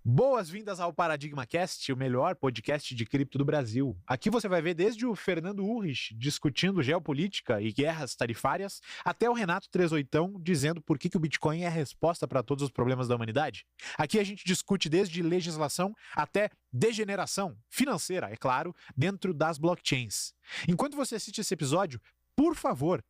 Boas-vindas ao Paradigma Cast, o melhor podcast de cripto do Brasil. Aqui você vai ver desde o Fernando Urrich discutindo geopolítica e guerras tarifárias, até o Renato 38 dizendo por que o Bitcoin é a resposta para todos os problemas da humanidade. Aqui a gente discute desde legislação até degeneração financeira, é claro, dentro das blockchains. Enquanto você assiste esse episódio, por favor,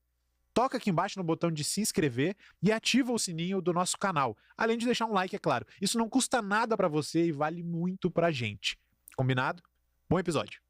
toca aqui embaixo no botão de se inscrever e ativa o sininho do nosso canal, além de deixar um like, é claro. Isso não custa nada para você e vale muito pra gente. Combinado? Bom episódio.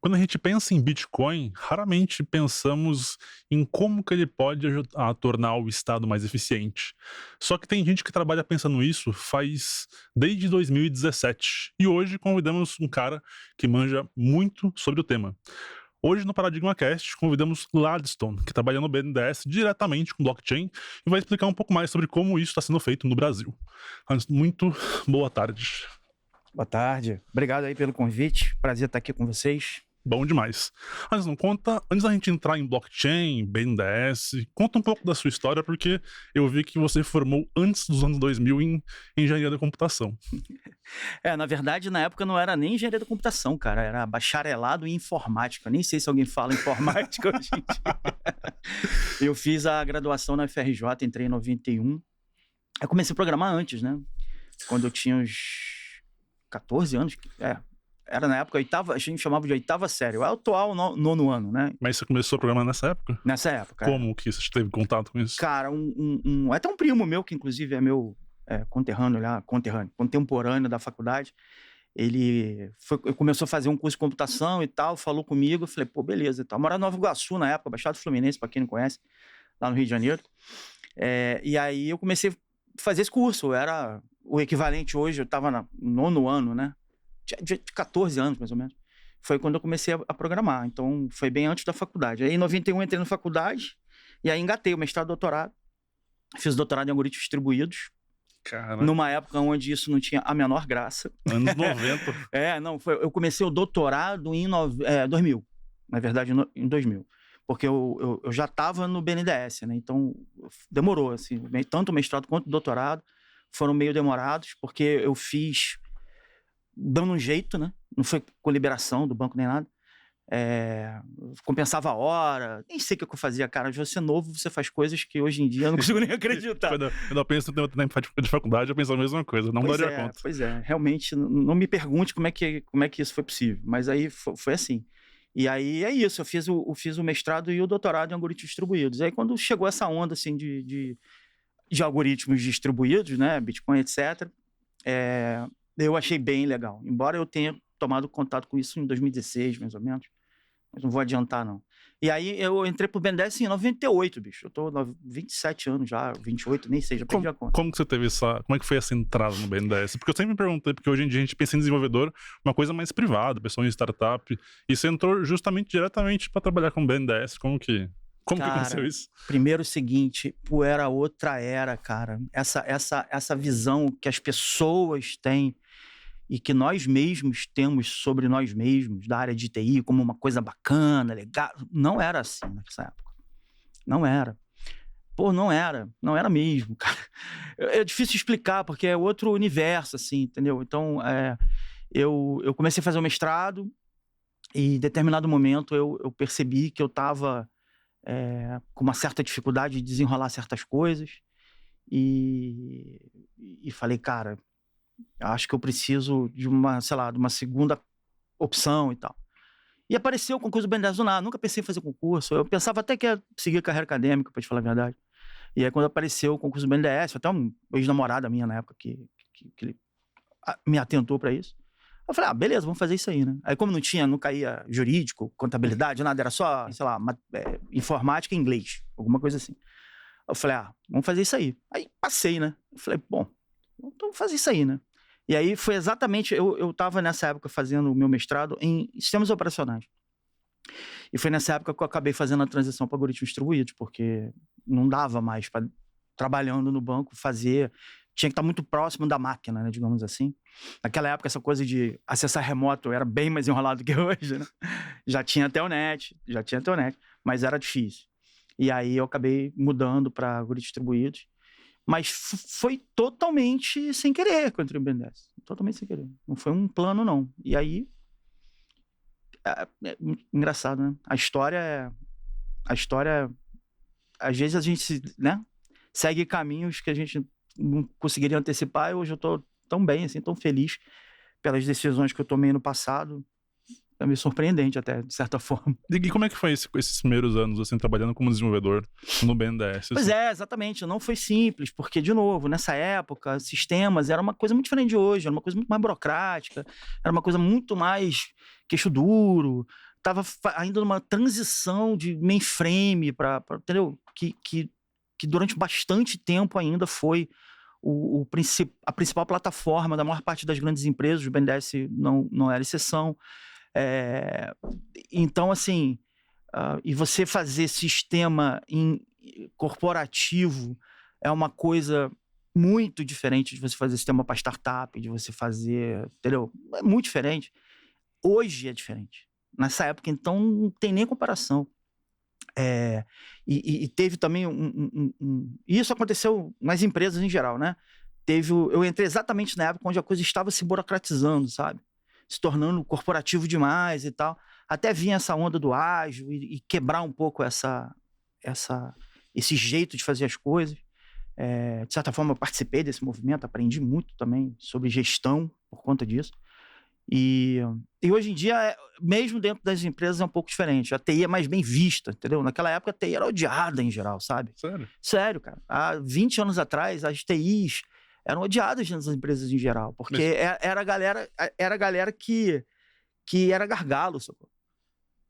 Quando a gente pensa em Bitcoin, raramente pensamos em como que ele pode ajudar a tornar o Estado mais eficiente. Só que tem gente que trabalha pensando nisso faz desde 2017. E hoje convidamos um cara que manja muito sobre o tema. Hoje no Paradigma Cast convidamos Gladstone, que trabalha no BNDES diretamente com blockchain e vai explicar um pouco mais sobre como isso está sendo feito no Brasil. Muito boa tarde. Boa tarde. Obrigado aí pelo convite. Prazer estar aqui com vocês. Bom demais. Mas não conta, antes da gente entrar em blockchain, BNDES, conta um pouco da sua história, porque eu vi que você formou antes dos anos 2000 em engenharia da computação. Na verdade, na época não era nem engenharia da computação, cara, era bacharelado em informática. Nem sei se alguém fala informática hoje em dia. Eu fiz a graduação na FRJ, entrei em 91. Eu comecei a programar antes, né? Quando eu tinha uns 14 anos, era na época, a gente chamava de oitava série, o atual nono ano, né? Mas você começou a programar nessa época? Nessa época. Como que você teve contato com isso? Cara, até um primo meu, que inclusive é meu contemporâneo da faculdade, ele começou a fazer um curso de computação e tal, falou comigo, eu falei, pô, beleza e tal. Morava em Nova Iguaçu na época, Baixada Fluminense, pra quem não conhece, lá no Rio de Janeiro. E aí eu comecei a fazer esse curso, era o equivalente hoje, eu tava no nono ano, né? De 14 anos, mais ou menos. Foi quando eu comecei a programar. Então, foi bem antes da faculdade. Aí, em 91, entrei na faculdade. E aí, engatei o mestrado e doutorado. Fiz doutorado em algoritmos distribuídos. Cara. Numa época onde isso não tinha a menor graça. Anos 90. Eu comecei o doutorado em 2000. Na verdade, em 2000. Porque eu já estava no BNDES, né? Então, demorou, assim. Tanto o mestrado quanto o doutorado foram meio demorados, porque eu fiz dando um jeito, né? Não foi com liberação do banco nem nada. Compensava a hora. Nem sei o que eu fazia, cara. De você novo, você faz coisas que hoje em dia eu não consigo nem acreditar. Quando eu penso no tempo de faculdade, eu penso a mesma coisa. Não daria conta. Pois é. Realmente, não me pergunte como é que isso foi possível. Mas aí foi assim. E aí é isso. Eu fiz o mestrado e o doutorado em algoritmos distribuídos. Aí quando chegou essa onda, assim, de algoritmos distribuídos, né? Bitcoin, etc., eu achei bem legal. Embora eu tenha tomado contato com isso em 2016, mais ou menos. Mas não vou adiantar, não. E aí eu entrei pro BNDES em 98, bicho. Eu tô 27 anos já, 28, nem sei, já perdi a conta. Como que você teve como é que foi essa entrada no BNDES? Porque eu sempre me perguntei, porque hoje em dia a gente pensa em desenvolvedor, uma coisa mais privada, pessoa em startup, e você entrou justamente diretamente para trabalhar com o BNDES. Como que aconteceu isso? Primeiro o seguinte, era outra era, cara. Essa visão que as pessoas têm e que nós mesmos temos sobre nós mesmos, da área de TI, como uma coisa bacana, legal, não era assim nessa época. Não era. Pô, não era mesmo, cara. É difícil explicar, porque é outro universo, assim, entendeu? Então, eu comecei a fazer o mestrado e em determinado momento eu percebi que eu estava com uma certa dificuldade de desenrolar certas coisas e falei, cara, acho que eu preciso de uma segunda opção e tal. E apareceu o concurso do BNDES do nada. Nunca pensei em fazer concurso. Eu pensava até que ia seguir carreira acadêmica, pra te falar a verdade. E aí, quando apareceu o concurso do BNDES, até uma ex-namorada minha na época que ele me atentou pra isso. Eu falei, beleza, vamos fazer isso aí, né? Aí, como não caía jurídico, contabilidade, nada, era só, informática e inglês, alguma coisa assim. Eu falei, vamos fazer isso aí. Aí, passei, né? Eu falei, bom, então vamos fazer isso aí, né? E aí foi exatamente, eu estava nessa época fazendo o meu mestrado em sistemas operacionais. E foi nessa época que eu acabei fazendo a transição para algoritmos distribuídos, porque não dava mais para, trabalhando no banco, fazer tinha que estar muito próximo da máquina, né, digamos assim. Naquela época, essa coisa de acessar remoto era bem mais enrolado que hoje, né? Já tinha Telnet, mas era difícil. E aí eu acabei mudando para grupos distribuídos. Mas foi totalmente sem querer que eu entrei no BNDES. Totalmente sem querer. Não foi um plano, não. E aí... É engraçado, né? A história... Às vezes a gente, né, segue caminhos que a gente não conseguiria antecipar. E hoje eu tô tão bem, assim, tão feliz pelas decisões que eu tomei no passado. É meio surpreendente até, de certa forma. E como é que foi esses primeiros anos, assim, trabalhando como desenvolvedor no BNDES? Pois é, exatamente. Não foi simples, porque, de novo, nessa época, sistemas era uma coisa muito diferente de hoje, era uma coisa muito mais burocrática, era uma coisa muito mais queixo duro, estava ainda numa transição de mainframe para, entendeu? Que durante bastante tempo ainda foi a principal plataforma da maior parte das grandes empresas. O BNDES não era exceção. Então, assim, e você fazer sistema corporativo é uma coisa muito diferente de você fazer sistema para startup, de você fazer, entendeu? É muito diferente. Hoje é diferente. Nessa época, então, não tem nem comparação. E teve também e isso aconteceu nas empresas em geral, né? Eu entrei exatamente na época onde a coisa estava se burocratizando, sabe? Se tornando corporativo demais e tal. Até vinha essa onda do ágil e quebrar um pouco esse jeito de fazer as coisas. De certa forma, eu participei desse movimento, aprendi muito também sobre gestão por conta disso. E hoje em dia, mesmo dentro das empresas, é um pouco diferente. A TI é mais bem vista, entendeu? Naquela época, a TI era odiada em geral, sabe? Sério? Sério, cara. Há 20 anos atrás, as TIs eram odiadas nas empresas em geral, porque era a galera que era gargalo, sacou?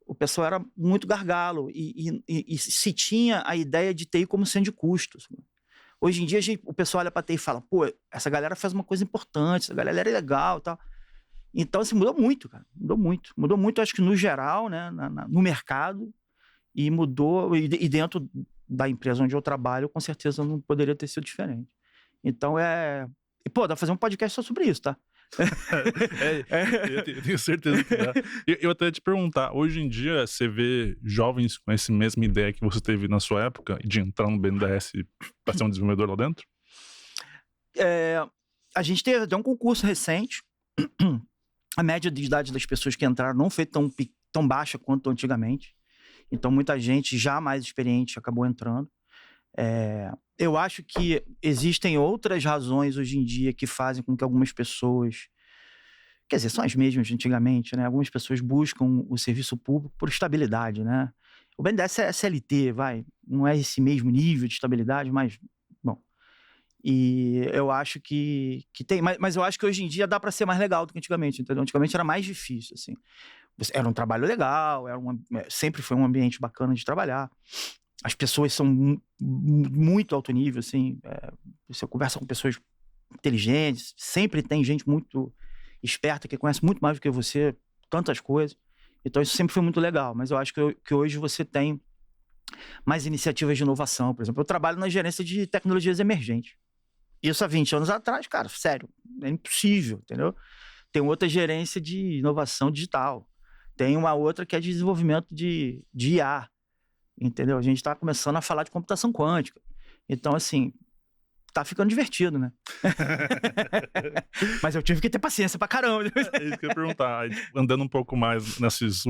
O pessoal era muito gargalo e se tinha a ideia de TI como sendo de custo, sacou? Hoje em dia, o pessoal olha pra TI e fala, pô, essa galera faz uma coisa importante, essa galera é legal e tal. Então, assim, mudou muito, cara. Mudou muito. Mudou muito, acho que no geral, né, no mercado, e mudou, e dentro da empresa onde eu trabalho, com certeza não poderia ter sido diferente. Então, e, pô, dá pra fazer um podcast só sobre isso, tá? Eu tenho certeza que dá. Eu até ia te perguntar, hoje em dia você vê jovens com essa mesma ideia que você teve na sua época de entrar no BNDES para ser um desenvolvedor lá dentro? A gente teve até um concurso recente. A média de idade das pessoas que entraram não foi tão baixa quanto antigamente. Então, muita gente já mais experiente acabou entrando. Eu acho que existem outras razões hoje em dia que fazem com que algumas pessoas... Quer dizer, são as mesmas de antigamente, né? Algumas pessoas buscam o serviço público por estabilidade, né? O BNDES é CLT, não é esse mesmo nível de estabilidade, mas... Bom, e eu acho que tem... Mas eu acho que hoje em dia dá para ser mais legal do que antigamente, entendeu? Antigamente era mais difícil, assim. Era um trabalho legal, sempre foi um ambiente bacana de trabalhar. As pessoas são muito alto nível, assim. Você conversa com pessoas inteligentes, sempre tem gente muito esperta que conhece muito mais do que você, tantas coisas. Então isso sempre foi muito legal. Mas eu acho que hoje você tem mais iniciativas de inovação. Por exemplo, eu trabalho na gerência de tecnologias emergentes. Isso há 20 anos atrás, cara, sério, é impossível, entendeu? Tem outra gerência de inovação digital. Tem uma outra que é de desenvolvimento de IA. Entendeu? A gente tá começando a falar de computação quântica. Então, assim, tá ficando divertido, né? Mas eu tive que ter paciência pra caramba. É isso que eu ia perguntar. Andando um pouco mais nesses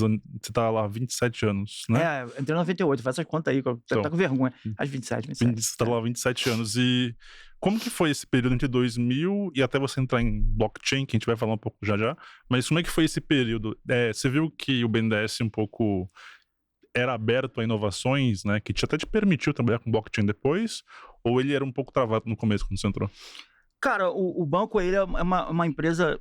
anos, você tá lá há 27 anos, né? Entrei em 98, faz essa conta aí, que eu tá com vergonha. Às 27. Você tá lá há 27 anos. E como que foi esse período entre 2000 e até você entrar em blockchain, que a gente vai falar um pouco já, mas como é que foi esse período? Você viu que o BNDES um pouco... era aberto a inovações, né, que até te permitiu trabalhar com blockchain depois, ou ele era um pouco travado no começo, quando você entrou? Cara, o banco, ele é uma empresa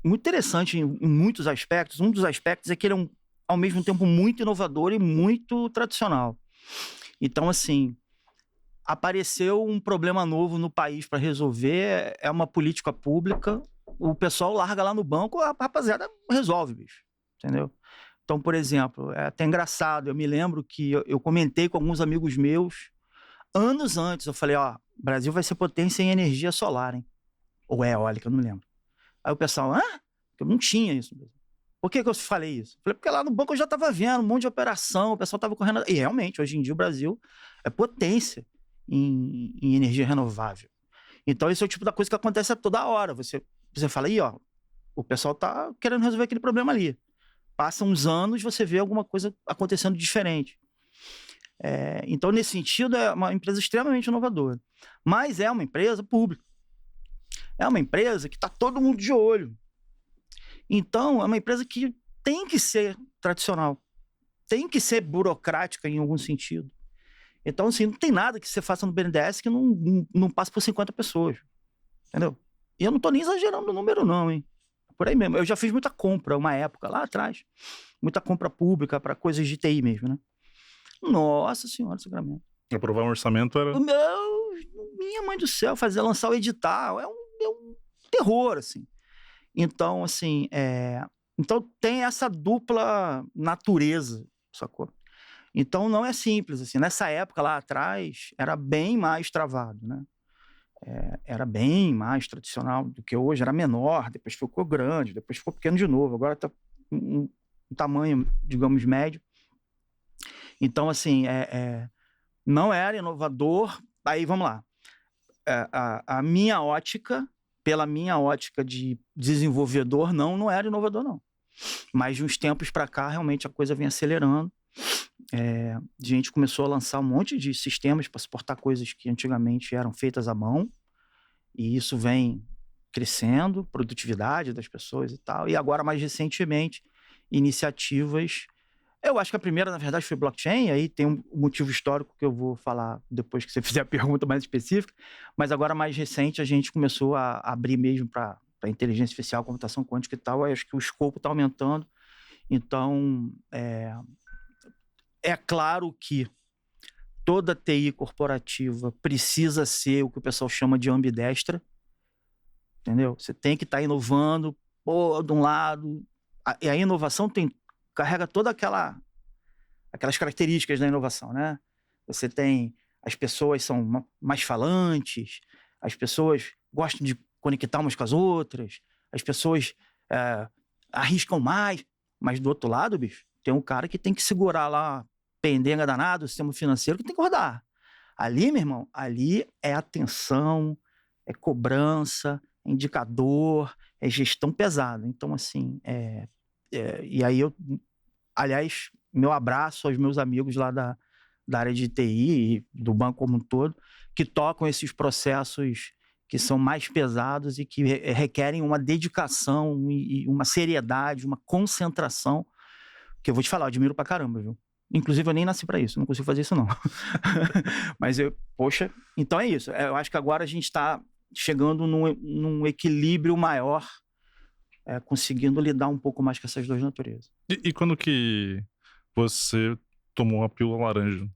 muito interessante em muitos aspectos. Um dos aspectos é que ele é, ao mesmo tempo, muito inovador e muito tradicional. Então, assim, apareceu um problema novo no país para resolver, é uma política pública, o pessoal larga lá no banco, a rapaziada resolve, bicho, entendeu? Então, por exemplo, é até engraçado, eu me lembro que eu comentei com alguns amigos meus anos antes, eu falei, ó, o Brasil vai ser potência em energia solar, hein? Ou eólica, eu não lembro. Aí o pessoal, eu não tinha isso. Por que eu falei isso? Falei, porque lá no banco eu já estava vendo um monte de operação, o pessoal estava correndo. E realmente, hoje em dia o Brasil é potência em energia renovável. Então esse é o tipo da coisa que acontece a toda hora. Você fala, aí, ó, o pessoal tá querendo resolver aquele problema ali. Passam uns anos, você vê alguma coisa acontecendo diferente. Então, nesse sentido, é uma empresa extremamente inovadora. Mas é uma empresa pública. É uma empresa que está todo mundo de olho. Então, é uma empresa que tem que ser tradicional. Tem que ser burocrática em algum sentido. Então, assim, não tem nada que você faça no BNDES que não passe por 50 pessoas. Entendeu? E eu não estou nem exagerando o número, não, hein? Por aí mesmo. Eu já fiz muita compra, uma época, lá atrás. Muita compra pública para coisas de TI mesmo, né? Nossa Senhora, Sacramento. Aprovar um orçamento era... Minha mãe do céu, lançar o edital é um terror, assim. Então, assim, então tem essa dupla natureza, sacou? Então não é simples, assim. Nessa época, lá atrás, era bem mais travado, né? Era bem mais tradicional do que hoje, era menor, depois ficou grande, depois ficou pequeno de novo, agora está um tamanho, digamos, médio. Então, assim, não era inovador. Aí, vamos lá. A minha ótica, pela minha ótica de desenvolvedor, não era inovador, não. Mas de uns tempos para cá, realmente, a coisa vem acelerando. A gente começou a lançar um monte de sistemas para suportar coisas que antigamente eram feitas à mão. E isso vem crescendo, produtividade das pessoas e tal. E agora, mais recentemente, iniciativas... Eu acho que a primeira, na verdade, foi blockchain, aí tem um motivo histórico que eu vou falar depois que você fizer a pergunta mais específica, mas agora, mais recente, a gente começou a abrir mesmo para inteligência artificial, computação quântica e tal, aí acho que o escopo está aumentando. Então, é claro que toda TI corporativa precisa ser o que o pessoal chama de ambidestra, entendeu? Você tem que estar inovando, de um lado, e a inovação carrega toda aquelas características da inovação, né? Você tem... As pessoas são mais falantes, as pessoas gostam de conectar umas com as outras, as pessoas arriscam mais, mas do outro lado, bicho, tem um cara que tem que segurar lá pendenga danado, o sistema financeiro, que tem que rodar. Ali, meu irmão, ali é atenção, é cobrança, é indicador, é gestão pesada. Então, assim, e aí aliás, meu abraço aos meus amigos lá da área de TI e do banco como um todo, que tocam esses processos que são mais pesados e que requerem uma dedicação e uma seriedade, uma concentração, que eu vou te falar, eu admiro pra caramba, viu? Inclusive, eu nem nasci pra isso, não consigo fazer isso, não. Mas poxa, então é isso. Eu acho que agora a gente está chegando num equilíbrio maior, conseguindo lidar um pouco mais com essas duas naturezas. E quando que você tomou a pílula laranja?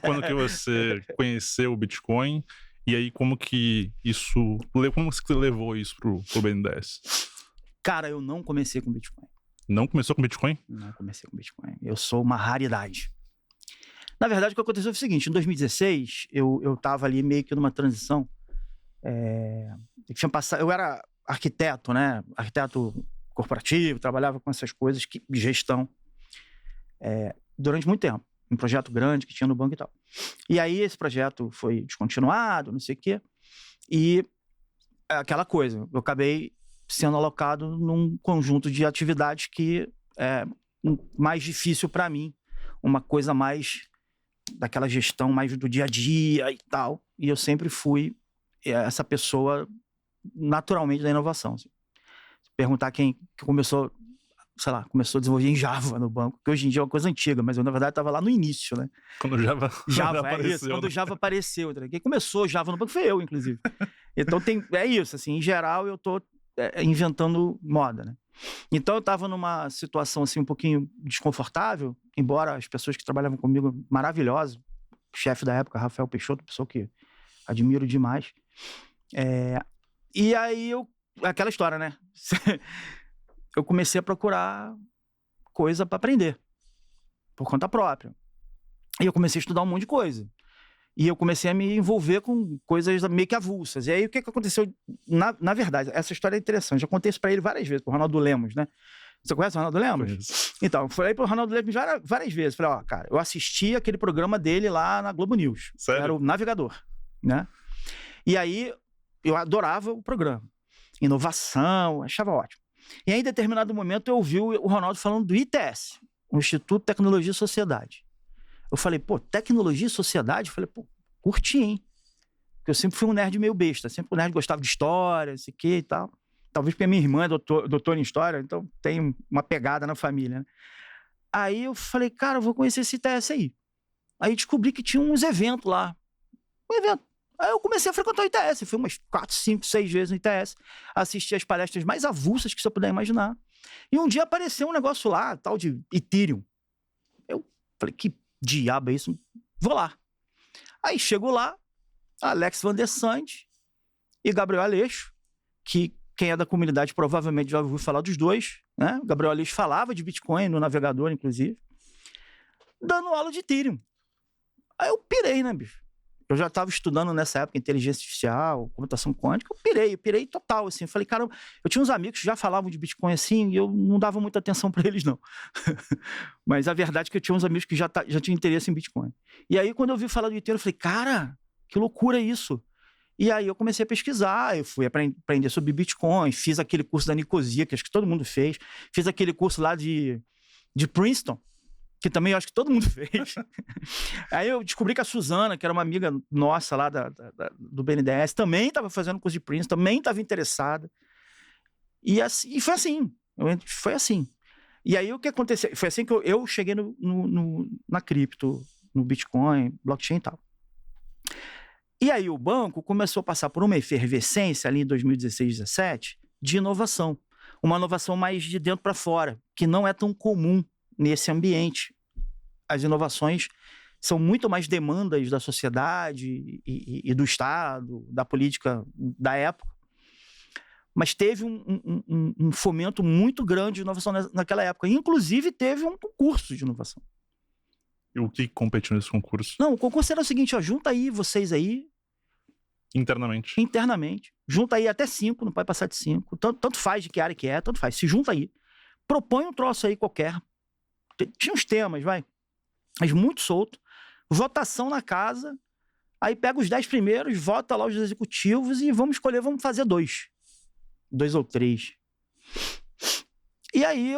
Quando que você conheceu o Bitcoin? E aí, como que você levou isso pro BNDES? Cara, eu não comecei com Bitcoin. Não começou com Bitcoin? Não comecei com Bitcoin. Eu sou uma raridade. Na verdade, o que aconteceu foi o seguinte: em 2016, eu tava ali meio que numa transição. Eu era arquiteto, né? Arquiteto corporativo, trabalhava com essas coisas de gestão durante muito tempo. Um projeto grande que tinha no banco e tal. E aí esse projeto foi descontinuado, não sei o quê. E aquela coisa, eu acabei sendo alocado num conjunto de atividades que é mais difícil para mim. Uma coisa mais daquela gestão mais do dia a dia e tal. E eu sempre fui essa pessoa naturalmente da inovação. Assim. Perguntar quem começou a desenvolver em Java no banco, que hoje em dia é uma coisa antiga, mas eu, na verdade, estava lá no início, né? Quando o Java apareceu. Isso, quando o Java apareceu. Quem começou Java no banco foi eu, inclusive. Então, é isso, assim, em geral, eu tô inventando moda, né? Então, eu estava numa situação, assim, um pouquinho desconfortável, embora as pessoas que trabalhavam comigo, maravilhosas, o chefe da época, Rafael Peixoto, pessoa que admiro demais. E aí, aquela história, né? Eu comecei a procurar coisa para aprender, por conta própria. E eu comecei a estudar um monte de coisa. E eu comecei a me envolver com coisas meio que avulsas. E aí, o que aconteceu? Na verdade, essa história é interessante. Já contei isso pra ele várias vezes, pro Ronaldo Lemos, né? Você conhece o Ronaldo Lemos? Conheço. Então, eu falei pro Ronaldo Lemos várias vezes. Falei, ó, cara, eu assisti aquele programa dele lá na Globo News. Sério? Era o Navegador, né? E aí, eu adorava o programa. Inovação, achava ótimo. E aí, em determinado momento, eu ouvi o Ronaldo falando do ITS, o Instituto de Tecnologia e Sociedade. Eu falei, pô, tecnologia e sociedade? Eu falei, pô, curti, hein? Porque eu sempre fui um nerd meio besta, sempre um nerd gostava de história, não sei o que e tal. Talvez porque a minha irmã é doutora em história, então tem uma pegada na família, né? Aí eu falei, cara, eu vou conhecer esse ITS aí. Aí descobri que tinha uns eventos lá. Um evento. Aí eu comecei a frequentar o ITS. Fui umas 4, 5, 6 vezes no ITS. Assisti as palestras mais avulsas que você puder imaginar. E um dia apareceu um negócio lá, tal de Ethereum. Eu falei, que diabo é isso? Vou lá. Aí chego lá, Alex Van der Sande e Gabriel Aleixo, que quem é da comunidade provavelmente já ouviu falar dos dois, né? O Gabriel Aleixo falava de Bitcoin no navegador, inclusive, dando aula de Ethereum. Aí eu pirei, né, bicho? Eu já estava estudando nessa época inteligência artificial, computação quântica, eu pirei total, assim. Eu falei, cara, eu tinha uns amigos que já falavam de Bitcoin assim, e eu não dava muita atenção para eles, não. Mas a verdade é que eu tinha uns amigos que já tinham interesse em Bitcoin. E aí, quando eu ouvi falar do Ethereum, eu falei, cara, que loucura isso. E aí eu comecei a pesquisar, eu fui aprender sobre Bitcoin, fiz aquele curso da Nicosia, que acho que todo mundo fez, fiz aquele curso lá de Princeton, que também eu acho que todo mundo fez. Aí eu descobri que a Suzana, que era uma amiga nossa lá do BNDES, também estava fazendo curso de Princeton, também estava interessada. E foi assim. Foi assim. E aí o que aconteceu? Foi assim que eu cheguei na cripto, no Bitcoin, blockchain e tal. E aí o banco começou a passar por uma efervescência ali em 2016, 2017, de inovação. Uma inovação mais de dentro para fora, que não é tão comum nesse ambiente. As inovações são muito mais demandas da sociedade e do Estado, da política da época. Mas teve um fomento muito grande de inovação naquela época. Inclusive, teve um concurso de inovação. E o que competiu nesse concurso? Não, o concurso era o seguinte, ó, junta aí vocês aí. Internamente. Junta aí até 5, não pode passar de 5. Tanto faz de que área que é, tanto faz. Se junta aí. Propõe um troço aí qualquer. Tinha uns temas, mas muito solto. Votação na casa. Aí pega os 10 primeiros, vota lá os executivos e vamos fazer 2. 2 ou 3. E aí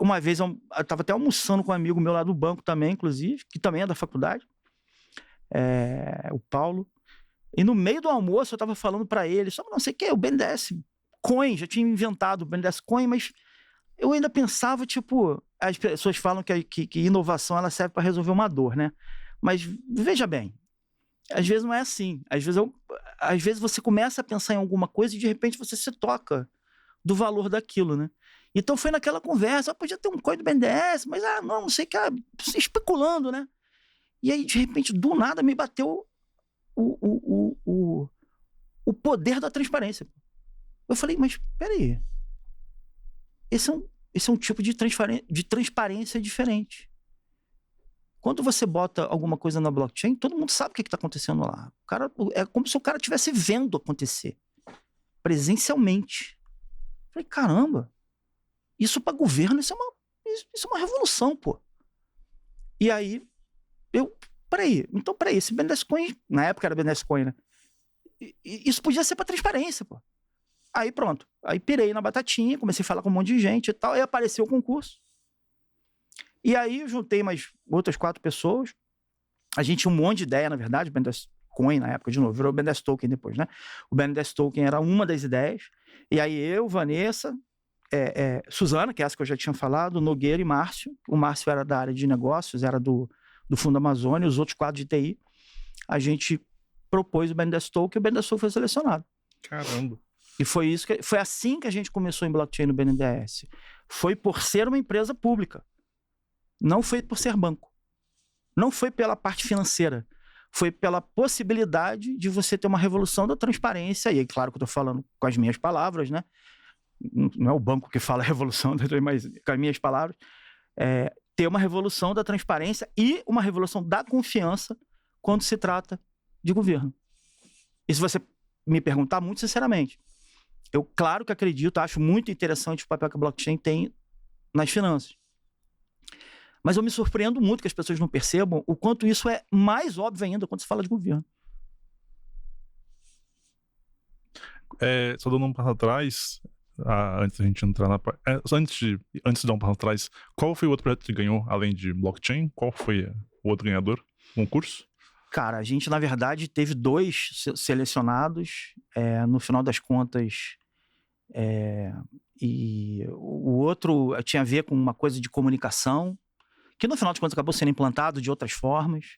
uma vez eu estava até almoçando com um amigo meu lá do banco também, inclusive, que também é da faculdade, o Paulo. E no meio do almoço eu estava falando para ele sobre não sei o que, o BNDES Coin, já tinha inventado o BNDES Coin, mas eu ainda pensava, tipo, as pessoas falam que inovação ela serve para resolver uma dor, né? Mas veja bem, às vezes não é assim. Às vezes você começa a pensar em alguma coisa e de repente você se toca do valor daquilo, né? Então foi naquela conversa, podia ter um coin do BNDES, mas não sei o que, especulando, né? E aí, de repente, do nada me bateu o poder da transparência. Eu falei, mas peraí, esse é um tipo de transparência diferente. Quando você bota alguma coisa na blockchain, todo mundo sabe o que está acontecendo lá. É como se o cara estivesse vendo acontecer, presencialmente. Eu falei, caramba, isso para governo, isso é uma revolução, pô. E aí, peraí, esse BNDES Coin, na época era BNDES Coin, né? Isso podia ser para transparência, pô. Aí pronto, aí pirei na batatinha, comecei a falar com um monte de gente e tal, aí apareceu o concurso. E aí eu juntei mais outras 4 pessoas, a gente tinha um monte de ideia, na verdade, o BNDES Coin na época, de novo, virou o BNDES Token depois, né? O BNDES Token era uma das ideias, e aí eu, Vanessa, Suzana, que é essa que eu já tinha falado, Nogueira e Márcio. O Márcio era da área de negócios, era do Fundo Amazônia, os outros 4 de TI. A gente propôs o BNDES Token e o BNDES Token foi selecionado. Caramba. E foi assim que a gente começou em blockchain no BNDES. Foi por ser uma empresa pública. Não foi por ser banco. Não foi pela parte financeira. Foi pela possibilidade de você ter uma revolução da transparência. E aí, claro que eu estou falando com as minhas palavras, né? Não é o banco que fala revolução, mas com as minhas palavras. Ter uma revolução da transparência e uma revolução da confiança quando se trata de governo. E se você me perguntar, muito sinceramente, eu claro que acredito, acho muito interessante o papel que a blockchain tem nas finanças. Mas eu me surpreendo muito que as pessoas não percebam o quanto isso é mais óbvio ainda quando se fala de governo. Só dando um passo atrás, antes da gente entrar antes de dar um passo atrás, qual foi o outro projeto que ganhou, além de blockchain? Qual foi o outro ganhador do concurso? Cara, a gente, na verdade, teve 2 selecionados, no final das contas, e o outro tinha a ver com uma coisa de comunicação, que no final das contas acabou sendo implantado de outras formas,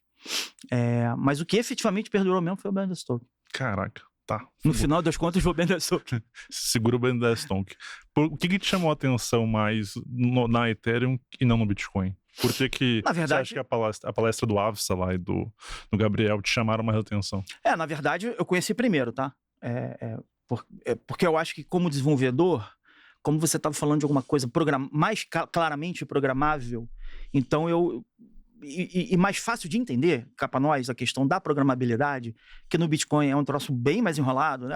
mas o que efetivamente perdurou mesmo foi o Bandless Token. Caraca, tá. No final das contas foi o Bandless Token. Segura o Bandless Token. O que te chamou a atenção mais na Ethereum e não no Bitcoin? Por que Na verdade, você acha que a palestra do Avsa lá e do Gabriel te chamaram mais atenção? na verdade, eu conheci primeiro, tá? Porque eu acho que como desenvolvedor, como você estava falando de alguma coisa mais claramente programável, então e mais fácil de entender, cá para nós, a questão da programabilidade, que no Bitcoin é um troço bem mais enrolado, né?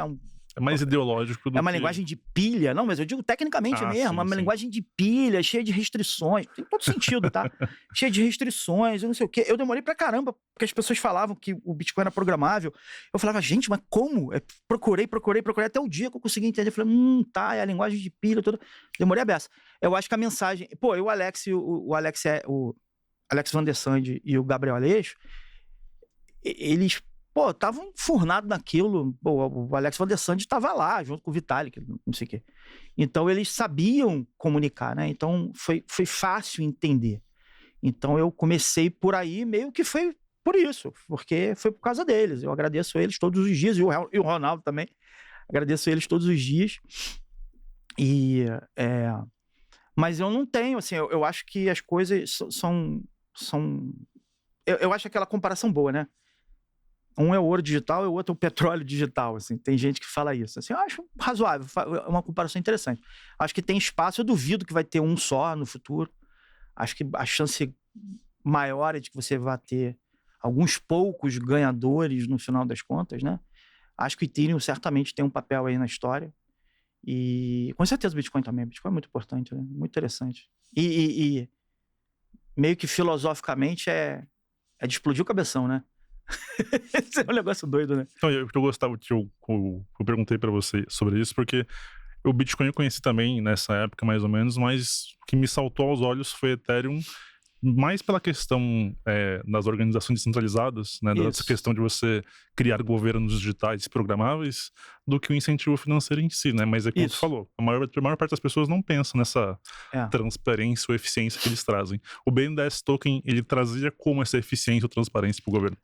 É mais ideológico do que... É uma linguagem de pilha. Não, mas eu digo tecnicamente mesmo. Sim, uma sim. linguagem de pilha, cheia de restrições. Tem todo sentido, tá? Cheia de restrições, eu não sei o quê. Eu demorei pra caramba, porque as pessoas falavam que o Bitcoin era programável. Eu falava, gente, mas como? Procurei até o dia que eu consegui entender. Eu falei, tá, é a linguagem de pilha, toda. Demorei a beça. Eu acho que a mensagem... Pô, o Alex Van der Sande e o Gabriel Aleixo, eles... estavam enfurnados naquilo. O Alex Van der Sande estava lá, junto com o Vitalik, não sei o quê. Então, eles sabiam comunicar, né? Então, foi fácil entender. Então, eu comecei por aí, meio que foi por isso, porque foi por causa deles. Eu agradeço eles todos os dias, e o Ronaldo também. Agradeço eles todos os dias. Mas eu não tenho, assim, eu acho que as coisas são... Eu acho aquela comparação boa, né? Um é o ouro digital e o outro é o petróleo digital, assim. Tem gente que fala isso. Assim, eu acho razoável, é uma comparação interessante. Acho que tem espaço, eu duvido que vai ter um só no futuro. Acho que a chance maior é de que você vá ter alguns poucos ganhadores no final das contas, né? Acho que o Ethereum certamente tem um papel aí na história. E com certeza o Bitcoin também. O Bitcoin é muito importante, né? Muito interessante. E meio que filosoficamente é de explodir o cabeção, né? Esse é um negócio doido, né? Então, eu gostava que eu perguntei pra você sobre isso, porque o Bitcoin eu conheci também nessa época, mais ou menos, mas o que me saltou aos olhos foi Ethereum, mais pela questão das organizações descentralizadas, né? Dessa questão de você criar governos digitais programáveis, do que o incentivo financeiro em si, né? Mas é como você falou, a maior parte das pessoas não pensa nessa transparência ou eficiência que eles trazem. O BNDES Token, ele trazia como essa eficiência ou transparência para o governo?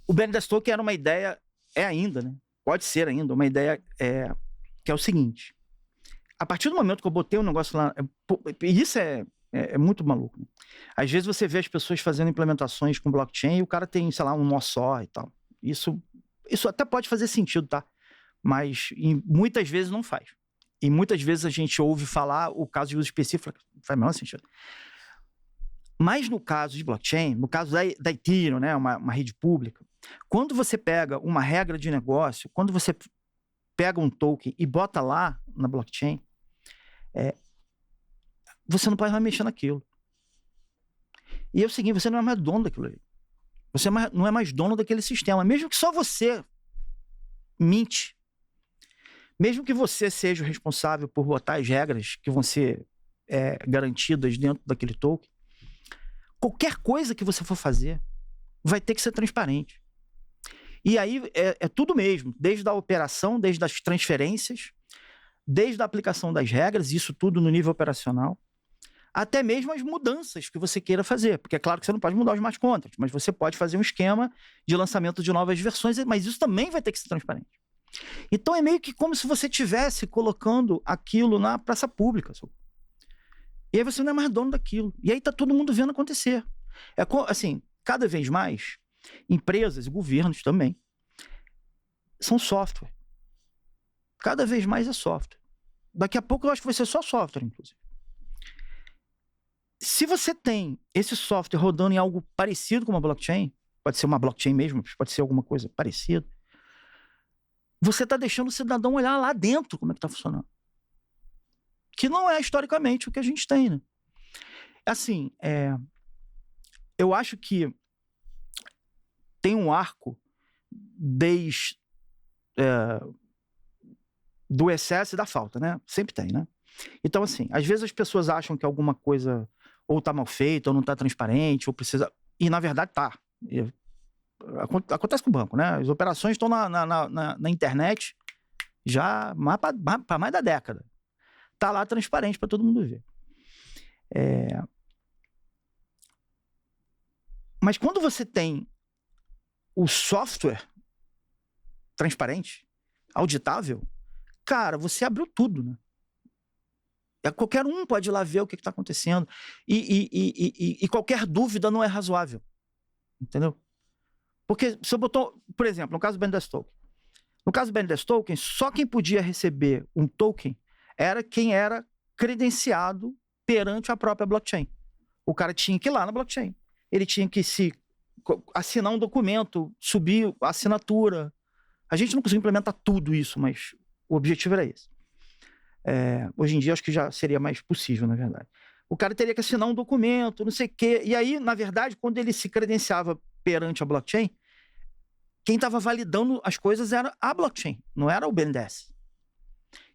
O BNDES Token era uma ideia, ainda, né? Pode ser ainda, uma ideia que é o seguinte. A partir do momento que eu botei um negócio lá, isso é muito maluco. Né? Às vezes você vê as pessoas fazendo implementações com blockchain e o cara tem, sei lá, um nó só e tal. Isso até pode fazer sentido, tá? Mas muitas vezes não faz. E muitas vezes a gente ouve falar o caso de uso específico, faz o menor sentido. Mas no caso de blockchain, no caso da Ethereum, né, uma rede pública, quando você pega uma regra de negócio, quando você pega um token e bota lá na blockchain, você não pode mais mexer naquilo. E é o seguinte, você não é mais dono daquilo ali. Você não é mais dono daquele sistema. Mesmo que só você minte, mesmo que você seja o responsável por botar as regras que vão ser garantidas dentro daquele token, qualquer coisa que você for fazer vai ter que ser transparente. E aí é tudo mesmo, desde a operação, desde as transferências, desde a aplicação das regras, isso tudo no nível operacional, até mesmo as mudanças que você queira fazer, porque é claro que você não pode mudar os smart contracts, mas você pode fazer um esquema de lançamento de novas versões, mas isso também vai ter que ser transparente. Então é meio que como se você estivesse colocando aquilo na praça pública. E aí você não é mais dono daquilo. E aí tá todo mundo vendo acontecer. Assim, cada vez mais, empresas e governos também são software. Cada vez mais é software. Daqui a pouco eu acho que vai ser só software, inclusive. Se você tem esse software rodando em algo parecido com uma blockchain, pode ser uma blockchain mesmo, pode ser alguma coisa parecida. Você está deixando o cidadão olhar lá dentro como é que está funcionando. Que não é historicamente o que a gente tem, né? Assim, eu acho que tem um arco desde do excesso e da falta, né? Sempre tem, né? Então, assim, às vezes as pessoas acham que alguma coisa ou tá mal feita, ou não tá transparente, ou precisa... E, na verdade, tá. Acontece com o banco, né? As operações estão na internet já para mais da década. Tá lá transparente para todo mundo ver. Mas quando você tem o software transparente, auditável, cara, você abriu tudo, né? Qualquer um pode ir lá ver o que está acontecendo. E qualquer dúvida não é razoável. Entendeu? Porque se eu botou, por exemplo, no caso do BNDES Token. No caso do BNDES Token, só quem podia receber um token era quem era credenciado perante a própria blockchain. O cara tinha que ir lá na blockchain. Ele tinha que assinar um documento, subir a assinatura. A gente não conseguiu implementar tudo isso, mas o objetivo era esse. Hoje em dia, acho que já seria mais possível, na verdade. O cara teria que assinar um documento, não sei o quê. E aí, na verdade, quando ele se credenciava perante a blockchain, quem estava validando as coisas era a blockchain, não era o BNDES.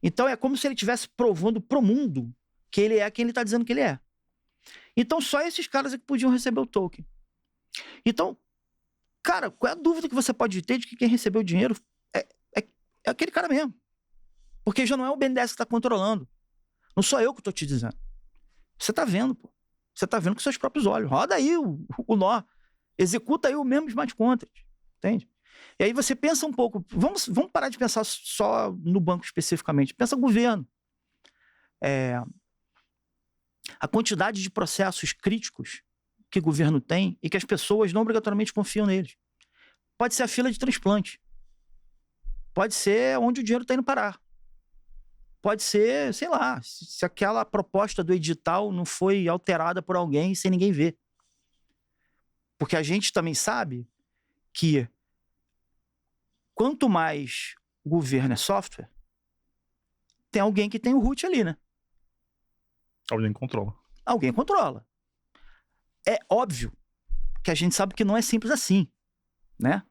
Então, é como se ele estivesse provando para o mundo que ele é quem ele está dizendo que ele é. Então, só esses caras é que podiam receber o token. Então, cara, qual é a dúvida que você pode ter de que quem recebeu o dinheiro é aquele cara mesmo? Porque já não é o BNDES que está controlando. Não sou eu que estou te dizendo. Você está vendo, pô. Você está vendo com seus próprios olhos. Roda aí o nó. Executa aí o mesmo smart contract. Entende? E aí você pensa um pouco. Vamos parar de pensar só no banco especificamente. Pensa no governo. A quantidade de processos críticos que o governo tem e que as pessoas não obrigatoriamente confiam neles. Pode ser a fila de transplante. Pode ser onde o dinheiro está indo parar. Pode ser, sei lá, se aquela proposta do edital não foi alterada por alguém sem ninguém ver. Porque a gente também sabe que quanto mais o governo é software, tem alguém que tem o root ali, né? Alguém controla. Alguém controla. É óbvio que a gente sabe que não é simples assim, né?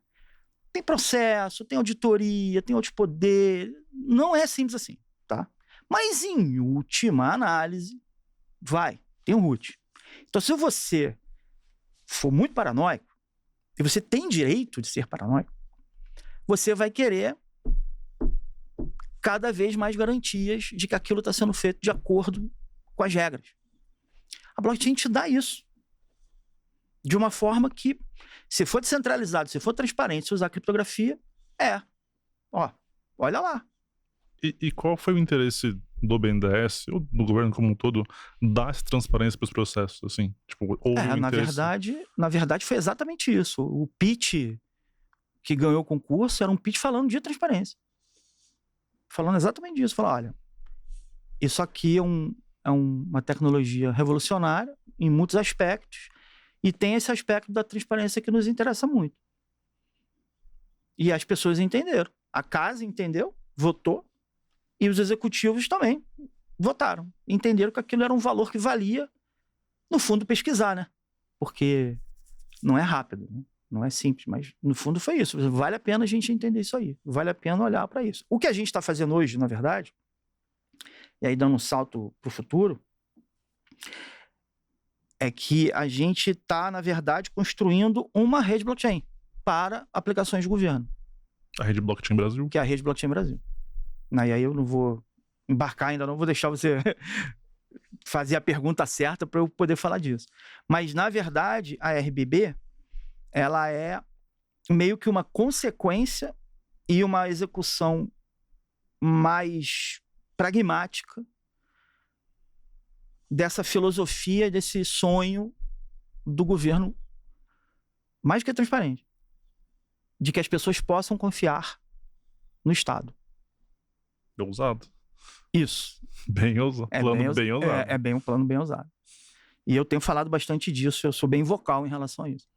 Tem processo, tem auditoria, tem outros poderes. Não é simples assim. Tá? Mas em última análise, tem um root. Então, se você for muito paranoico, e você tem direito de ser paranoico, você vai querer cada vez mais garantias de que aquilo está sendo feito de acordo com as regras. A blockchain te dá isso. De uma forma que, se for descentralizado, se for transparente, se usar criptografia, olha lá. E qual foi o interesse do BNDES, ou do governo como um todo, dar essa transparência para os processos, assim? Tipo, na verdade, foi exatamente isso. O pitch que ganhou o concurso era um pitch falando de transparência. Falando exatamente disso. Falando, olha, isso aqui é uma tecnologia revolucionária em muitos aspectos e tem esse aspecto da transparência que nos interessa muito. E as pessoas entenderam. A casa entendeu, votou, e os executivos também votaram. Entenderam que aquilo era um valor que valia, no fundo, pesquisar, né? Porque não é rápido, né? Não é simples, mas no fundo foi isso. Vale a pena a gente entender isso aí. Vale a pena olhar para isso. O que a gente está fazendo hoje, na verdade, e aí dando um salto para o futuro, é que a gente está, na verdade, construindo uma rede blockchain para aplicações de governo. A rede Blockchain Brasil. Que é a rede Blockchain Brasil. E aí eu não vou embarcar ainda, não vou deixar você fazer a pergunta certa para eu poder falar disso. Mas, na verdade, a RBB, ela é meio que uma consequência e uma execução mais pragmática dessa filosofia, desse sonho do governo mais que transparente, de que as pessoas possam confiar no Estado. Ousado. Isso. Bem ousado. Plano bem ousado. É um plano bem ousado. E eu tenho falado bastante disso, eu sou bem vocal em relação a isso.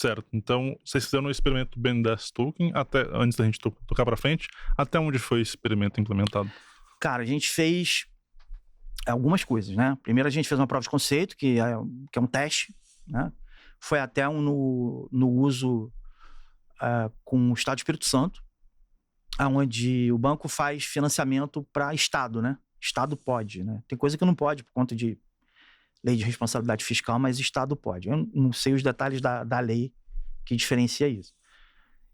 Certo. Então, vocês fizeram um experimento BNDES Token, até, antes da gente tocar para frente, até onde foi esse experimento implementado? Cara, a gente fez algumas coisas, né? Primeiro a gente fez uma prova de conceito, que é um teste, né? Foi até no uso com o Estado do Espírito Santo, onde o banco faz financiamento para Estado, né? Estado pode, né? Tem coisa que não pode por conta de lei de responsabilidade fiscal, mas Estado pode. Eu não sei os detalhes da lei que diferencia isso.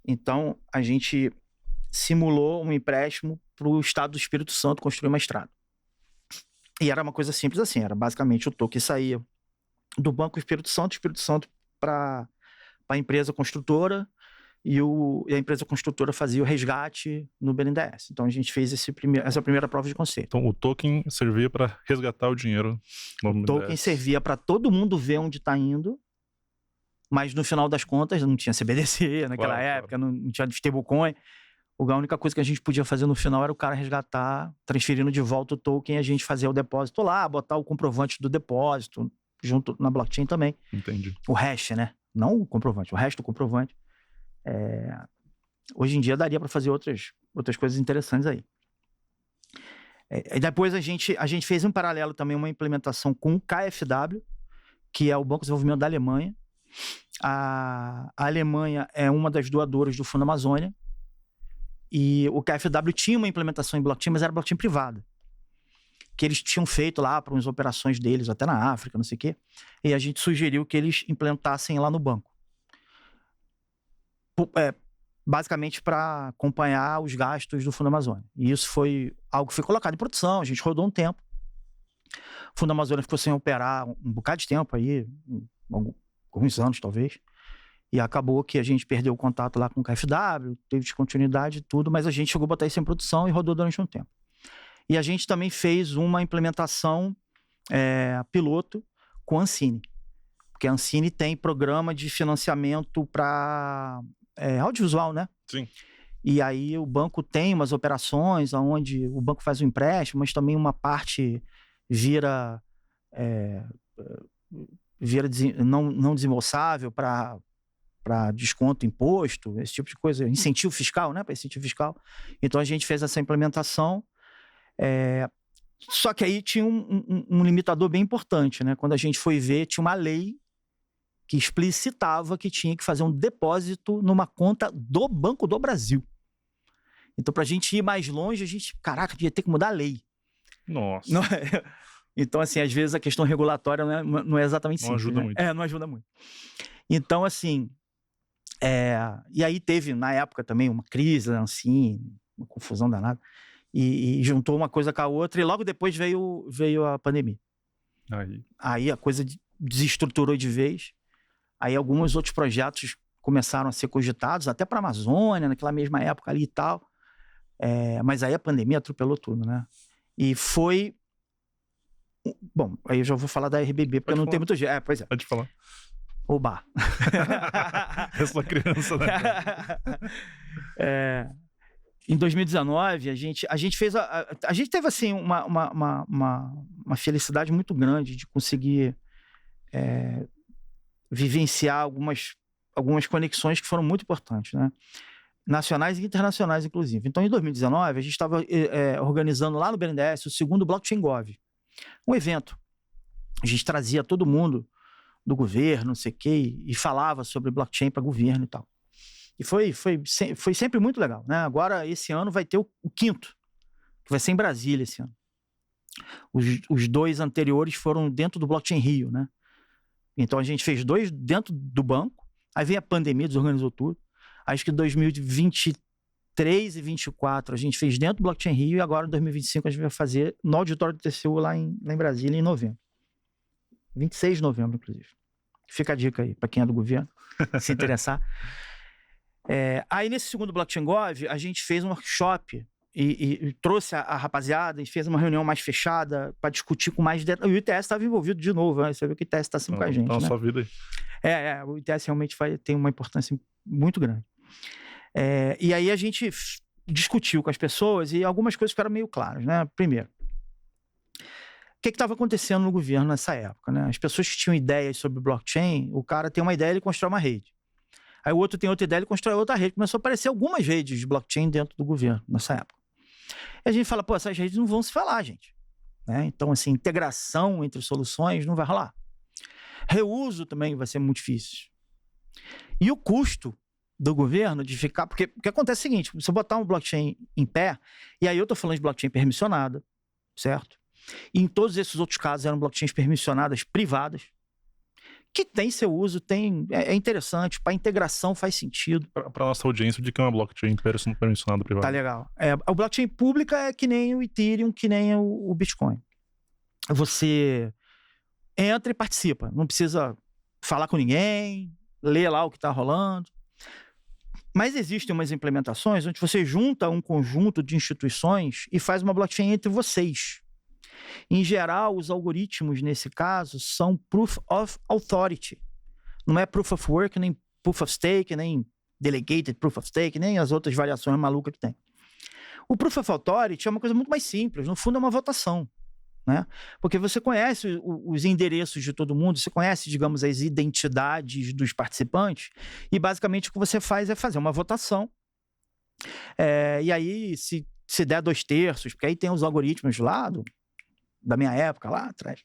Então, a gente simulou um empréstimo para o Estado do Espírito Santo construir uma estrada. E era uma coisa simples assim, era basicamente o token saía do Banco Espírito Santo para a empresa construtora, e a empresa construtora fazia o resgate no BNDES. Então a gente fez essa primeira prova de conceito. Então o token servia para resgatar o dinheiro no BNDES. O token servia para todo mundo ver onde está indo, mas no final das contas não tinha CBDC naquela época, claro. Não tinha stablecoin. A única coisa que a gente podia fazer no final era o cara resgatar, transferindo de volta o token, e a gente fazia o depósito lá, botar o comprovante do depósito, junto na blockchain também. Entendi. O hash, né? Não o comprovante, o hash do comprovante. Hoje em dia daria para fazer outras coisas interessantes aí. E depois a gente fez em paralelo também uma implementação com o KfW, que é o Banco de Desenvolvimento da Alemanha. A Alemanha é uma das doadoras do Fundo Amazônia, e o KfW tinha uma implementação em blockchain, mas era blockchain privada, que eles tinham feito lá para umas operações deles, até na África, não sei o quê, e a gente sugeriu que eles implantassem lá no banco. Basicamente para acompanhar os gastos do Fundo Amazônia. E isso foi algo que foi colocado em produção, a gente rodou um tempo. O Fundo Amazônia ficou sem operar um bocado de tempo aí, alguns anos talvez, e acabou que a gente perdeu o contato lá com o KfW, teve descontinuidade e tudo, mas a gente chegou a botar isso em produção e rodou durante um tempo. E a gente também fez uma implementação piloto com a Ancine, porque a Ancine tem programa de financiamento para audiovisual, né? Sim. E aí o banco tem umas operações onde o banco faz um empréstimo, mas também uma parte vira não desembolsável para desconto, imposto, esse tipo de coisa, incentivo fiscal, né? Para incentivo fiscal. Então a gente fez essa implementação. Só que aí tinha um limitador bem importante, né? Quando a gente foi ver, tinha uma lei que explicitava que tinha que fazer um depósito numa conta do Banco do Brasil. Então, para a gente ir mais longe, a gente, caraca, ia ter que mudar a lei. Nossa. Então, assim, às vezes a questão regulatória não é exatamente simples. Não ajuda muito. Não ajuda muito. Então, assim, e aí teve, na época também, uma crise, assim, uma confusão danada, e juntou uma coisa com a outra, e logo depois veio a pandemia. Aí a coisa desestruturou de vez. Aí alguns outros projetos começaram a ser cogitados, até para a Amazônia, naquela mesma época ali e tal. Mas aí a pandemia atropelou tudo, né? E foi... Bom, aí eu já vou falar da RBB, porque não tem muito jeito. Pois é. Pode falar. Oba! Eu sou criança, né? Em 2019, a gente fez... A gente teve, assim, uma felicidade muito grande de conseguir vivenciar algumas conexões que foram muito importantes, né? Nacionais e internacionais, inclusive. Então, em 2019, a gente estava organizando lá no BNDES o segundo Blockchain Gov, um evento. A gente trazia todo mundo do governo, não sei o quê, e falava sobre blockchain para governo e tal. E foi sempre muito legal, né? Agora, esse ano, vai ter o quinto, que vai ser em Brasília esse ano. Os dois anteriores foram dentro do Blockchain Rio, né? Então, a gente fez 2 dentro do banco, aí veio a pandemia, desorganizou tudo. Acho que em 2023 e 2024 a gente fez dentro do Blockchain Rio, e agora em 2025 a gente vai fazer no auditório do TCU lá em Brasília, em novembro. 26 de novembro, inclusive. Fica a dica aí, para quem é do governo, se interessar. Aí, nesse segundo Blockchain Gov, a gente fez um workshop e trouxe a rapaziada e fez uma reunião mais fechada para discutir com mais detalhes. O ITS estava envolvido de novo, né? Você viu que o ITS está sempre com a gente, tá na né? sua vida aí. O ITS realmente tem uma importância muito grande. E aí a gente discutiu com as pessoas e algumas coisas ficaram meio claras, né? Primeiro, o que estava acontecendo no governo nessa época, né? As pessoas que tinham ideias sobre blockchain, o cara tem uma ideia, ele constrói uma rede. Aí o outro tem outra ideia, ele constrói outra rede. Começou a aparecer algumas redes de blockchain dentro do governo, nessa época. E a gente fala, pô, essas redes não vão se falar, gente. Né? Então, assim, integração entre soluções não vai rolar. Reuso também vai ser muito difícil. E o custo do governo de ficar... Porque o que acontece é o seguinte, você botar um blockchain em pé, e aí eu estou falando de blockchain permissionada, certo? E em todos esses outros casos eram blockchains permissionadas privadas, que tem seu uso, é interessante, para integração faz sentido. Para nossa audiência, de que é uma blockchain permissionada privada. Tá legal. A blockchain pública é que nem o Ethereum, que nem o Bitcoin. Você entra e participa, não precisa falar com ninguém, ler lá o que está rolando. Mas existem umas implementações onde você junta um conjunto de instituições e faz uma blockchain entre vocês. Em geral, os algoritmos, nesse caso, são Proof of Authority. Não é Proof of Work, nem Proof of Stake, nem Delegated Proof of Stake, nem as outras variações malucas que tem. O Proof of Authority é uma coisa muito mais simples. No fundo, é uma votação. Né? Porque você conhece os endereços de todo mundo, você conhece, digamos, as identidades dos participantes, e basicamente o que você faz é fazer uma votação. E aí, se der 2/3, porque aí tem os algoritmos lá da minha época, lá atrás.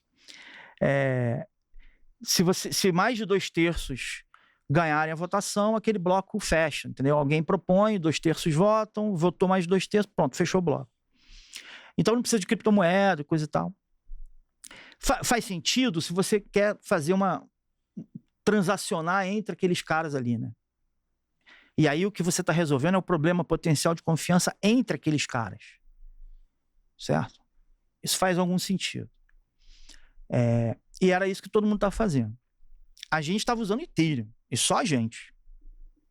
Se mais de 2/3 ganharem a votação, aquele bloco fecha, entendeu? Alguém propõe, 2/3 votam, votou mais de 2/3, pronto, fechou o bloco. Então não precisa de criptomoeda, coisa e tal. Faz sentido se você quer fazer transacionar entre aqueles caras ali, né? E aí o que você está resolvendo é o problema potencial de confiança entre aqueles caras. Certo? Isso faz algum sentido. E era isso que todo mundo estava fazendo. A gente estava usando Ethereum, e só a gente.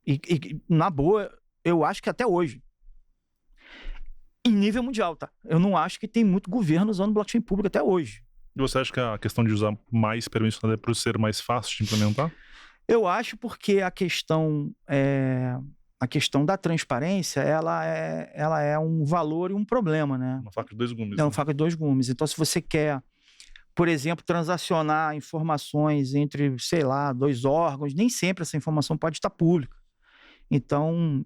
E na boa, eu acho que até hoje. Em nível mundial, tá? Eu não acho que tem muito governo usando blockchain pública até hoje. E você acha que a questão de usar mais permissionada é por ser mais fácil de implementar? Eu acho porque a questão da transparência, ela é um valor e um problema, né? Uma faca de dois gumes. É uma faca de dois gumes. Então, se você quer, por exemplo, transacionar informações entre, sei lá, 2 órgãos, nem sempre essa informação pode estar pública. Então,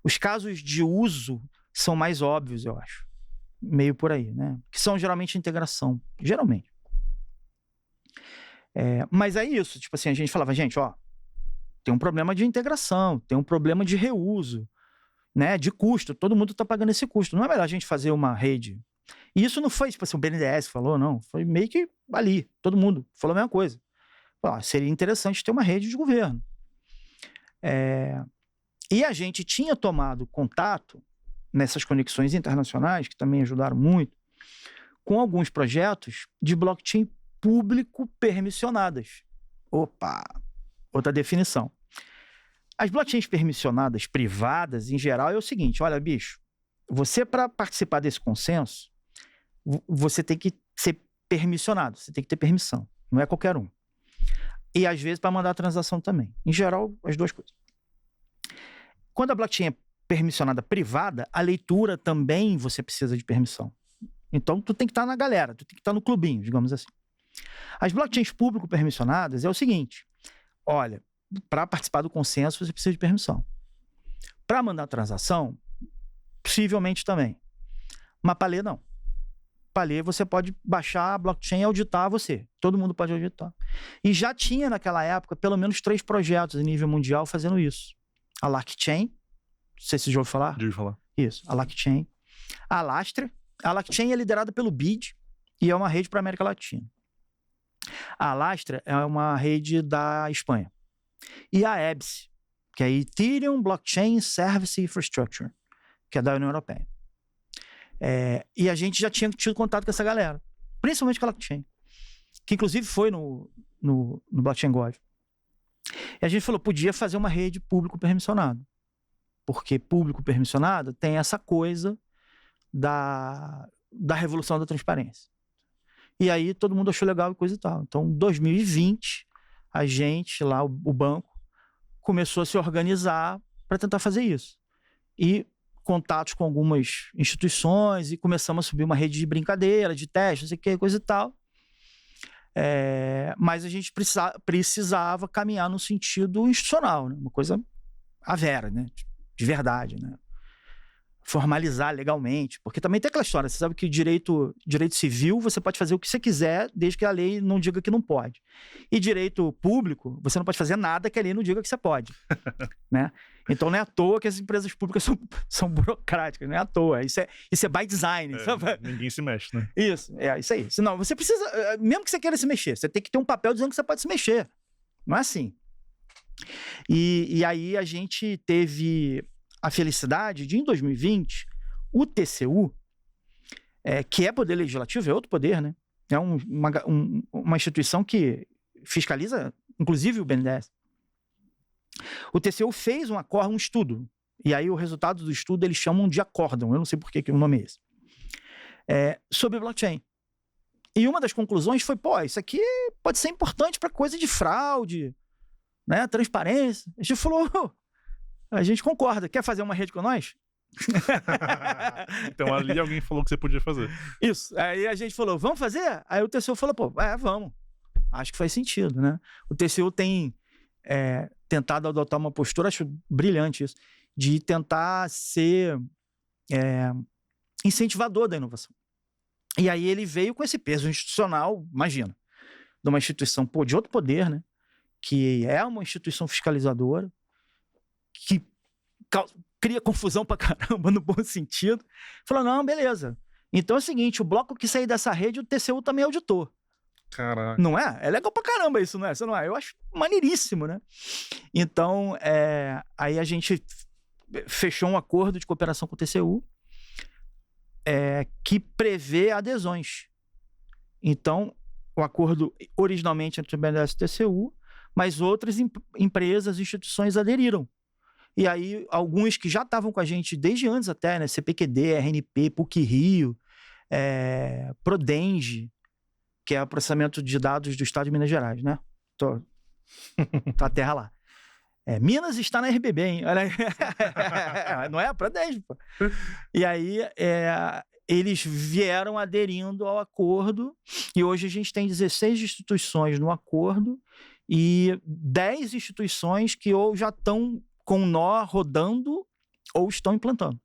os casos de uso são mais óbvios, eu acho. Meio por aí, né? Que são geralmente integração. Geralmente. Mas é isso. Tipo assim, a gente falava, gente, ó, tem um problema de integração, tem um problema de reuso, né? De custo. Todo mundo está pagando esse custo. Não é melhor a gente fazer uma rede? E isso não foi, tipo assim, o BNDES falou, não. Foi meio que ali. Todo mundo falou a mesma coisa. Seria interessante ter uma rede de governo. E a gente tinha tomado contato nessas conexões internacionais, que também ajudaram muito, com alguns projetos de blockchain público permissionadas. Opa! Outra definição. As blockchains permissionadas privadas, em geral, é o seguinte, olha, bicho, você, para participar desse consenso, você tem que ser permissionado, você tem que ter permissão, não é qualquer um. E, às vezes, para mandar a transação também. Em geral, as duas coisas. Quando a blockchain é permissionada privada, a leitura também você precisa de permissão. Então, tu tem que estar na galera, tu tem que estar no clubinho, digamos assim. As blockchains público-permissionadas é o seguinte, olha, para participar do consenso você precisa de permissão. Para mandar a transação, possivelmente também. Mas para ler, não. Para ler, você pode baixar a blockchain e auditar você. Todo mundo pode auditar. E já tinha, naquela época, pelo menos 3 projetos em nível mundial fazendo isso. A LarkChain, não sei se você já ouviu falar. Já ouvi falar. Isso, a LarkChain. A Alastra. A LarkChain é liderada pelo BID e é uma rede para a América Latina. A Alastra é uma rede da Espanha. E a EBS, que é Ethereum Blockchain Service Infrastructure, que é da União Europeia. E a gente já tinha tido contato com essa galera, principalmente com a LarkChain, que inclusive foi no Blockchain Gov. E a gente falou, podia fazer uma rede público-permissionada, porque público-permissionada tem essa coisa da revolução da transparência. E aí todo mundo achou legal e coisa e tal. Então, em 2020, a gente lá, o banco, começou a se organizar para tentar fazer isso. E contatos com algumas instituições e começamos a subir uma rede de brincadeira, de teste, não sei o que, coisa e tal. Mas a gente precisava caminhar no sentido institucional, né? Uma coisa à vera, né? De verdade, né? Formalizar legalmente, porque também tem aquela história, você sabe que direito civil você pode fazer o que você quiser, desde que a lei não diga que não pode. E direito público, você não pode fazer nada que a lei não diga que você pode. Né? Então não é à toa que as empresas públicas são burocráticas, não é à toa. Isso é by design. Ninguém se mexe, né? Isso aí. Senão, você precisa, mesmo que você queira se mexer, você tem que ter um papel dizendo que você pode se mexer. Não é assim. E aí a gente teve a felicidade de, em 2020, o TCU, que é poder legislativo, é outro poder, né? É uma instituição que fiscaliza, inclusive, o BNDES. O TCU fez um estudo, e aí o resultado do estudo eles chamam de acórdão, eu não sei por que o nome é esse, sobre blockchain. E uma das conclusões foi, isso aqui pode ser importante para coisa de fraude, né? Transparência. A gente falou... A gente concorda. Quer fazer uma rede com nós? Então ali alguém falou que você podia fazer. Isso. Aí a gente falou, vamos fazer? Aí o TCU falou, vamos. Acho que faz sentido, né? O TCU tem tentado adotar uma postura, acho brilhante isso, de tentar ser incentivador da inovação. E aí ele veio com esse peso institucional, imagina, de uma instituição de outro poder, né? Que é uma instituição fiscalizadora, que cria confusão pra caramba, no bom sentido. Falou, não, beleza. Então é o seguinte, o bloco que sair dessa rede, o TCU também é auditor. Caraca. Não é? É legal pra caramba isso, não é? Você não é? Eu acho maneiríssimo, né? Então, aí a gente fechou um acordo de cooperação com o TCU que prevê adesões. Então, o acordo originalmente entre o BNDES e o TCU, mas outras empresas, instituições aderiram. E aí, alguns que já estavam com a gente desde antes até, né? CPQD, RNP, PUC-Rio, Prodenge, que é o processamento de dados do Estado de Minas Gerais, né? Tá a terra lá. Minas está na RBB, hein? Olha aí. Não é? Prodenge, pô. E aí, eles vieram aderindo ao acordo, e hoje a gente tem 16 instituições no acordo e 10 instituições que ou já estão com nó rodando ou estão implantando.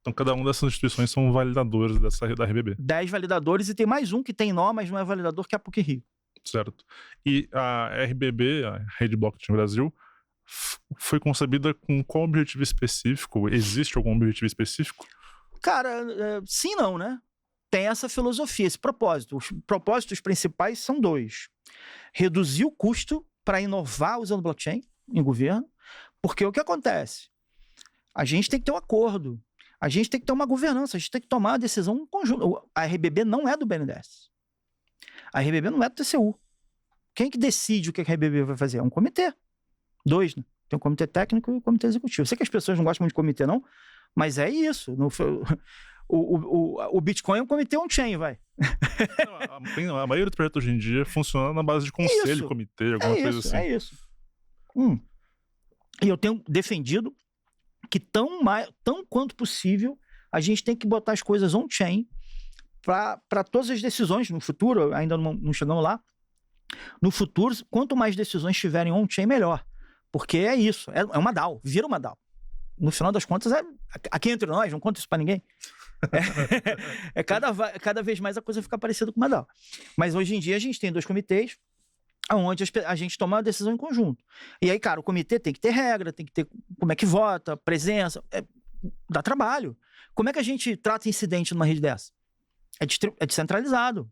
Então cada uma dessas instituições são validadores da RBB. 10 validadores e tem mais um que tem nó, mas não é validador, que é a PUC-Rio. Certo. E a RBB, a Rede Blockchain Brasil, foi concebida com qual objetivo específico? Existe algum objetivo específico? Cara, sim e não, né? Tem essa filosofia, esse propósito. Os propósitos principais são 2. Reduzir o custo para inovar usando blockchain em governo. Porque o que acontece? A gente tem que ter um acordo, a gente tem que ter uma governança, a gente tem que tomar uma decisão em conjunto. A RBB não é do BNDES. A RBB não é do TCU. Quem que decide o que a RBB vai fazer? É um comitê. 2, né? Tem um comitê técnico e um comitê executivo. Eu sei que as pessoas não gostam muito de comitê, não, mas é isso. O Bitcoin é um comitê on-chain, vai. Não, a maioria dos projetos hoje em dia funciona na base de conselho, comitê, alguma coisa assim. É isso. E eu tenho defendido que tão quanto possível a gente tem que botar as coisas on-chain para todas as decisões no futuro, ainda não chegamos lá. No futuro, quanto mais decisões tiverem on-chain, melhor. Porque é isso, é uma DAO, vira uma DAO. No final das contas, aqui entre nós, não conta isso para ninguém. Cada vez mais a coisa fica parecida com uma DAO. Mas hoje em dia a gente tem 2 comitês, onde a gente toma uma decisão em conjunto. E aí, cara, o comitê tem que ter regra, tem que ter como é que vota, presença, dá trabalho. Como é que a gente trata incidente numa rede dessa? É descentralizado.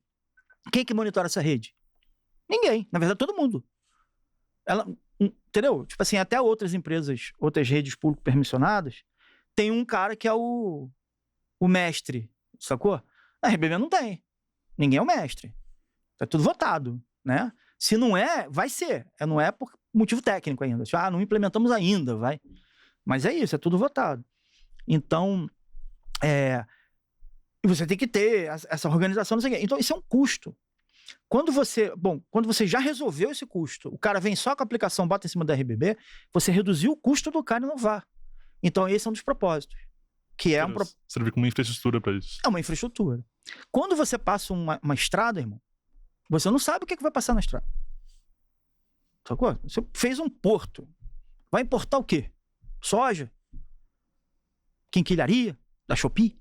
Quem que monitora essa rede? Ninguém. Na verdade, todo mundo. Entendeu? Tipo assim, até outras empresas, outras redes público permissionadas, tem um cara que é o mestre, sacou? A RBB não tem. Ninguém é o mestre. Tá tudo votado, né? Se não é, vai ser. Não é por motivo técnico ainda. Não implementamos ainda, vai. Mas é isso, é tudo votado. Então, você tem que ter essa organização, não sei o quê. Então, isso é um custo. Quando você já resolveu esse custo, o cara vem só com a aplicação, bota em cima da RBB, você reduziu o custo do cara inovar. Então, esse é um dos propósitos. Que é serve como infraestrutura para isso. É uma infraestrutura. Quando você passa uma estrada, irmão, Você não sabe o que vai passar na estrada. Sacou? Você fez um porto. Vai importar o quê? Soja? Quinquilharia? Da Shopee?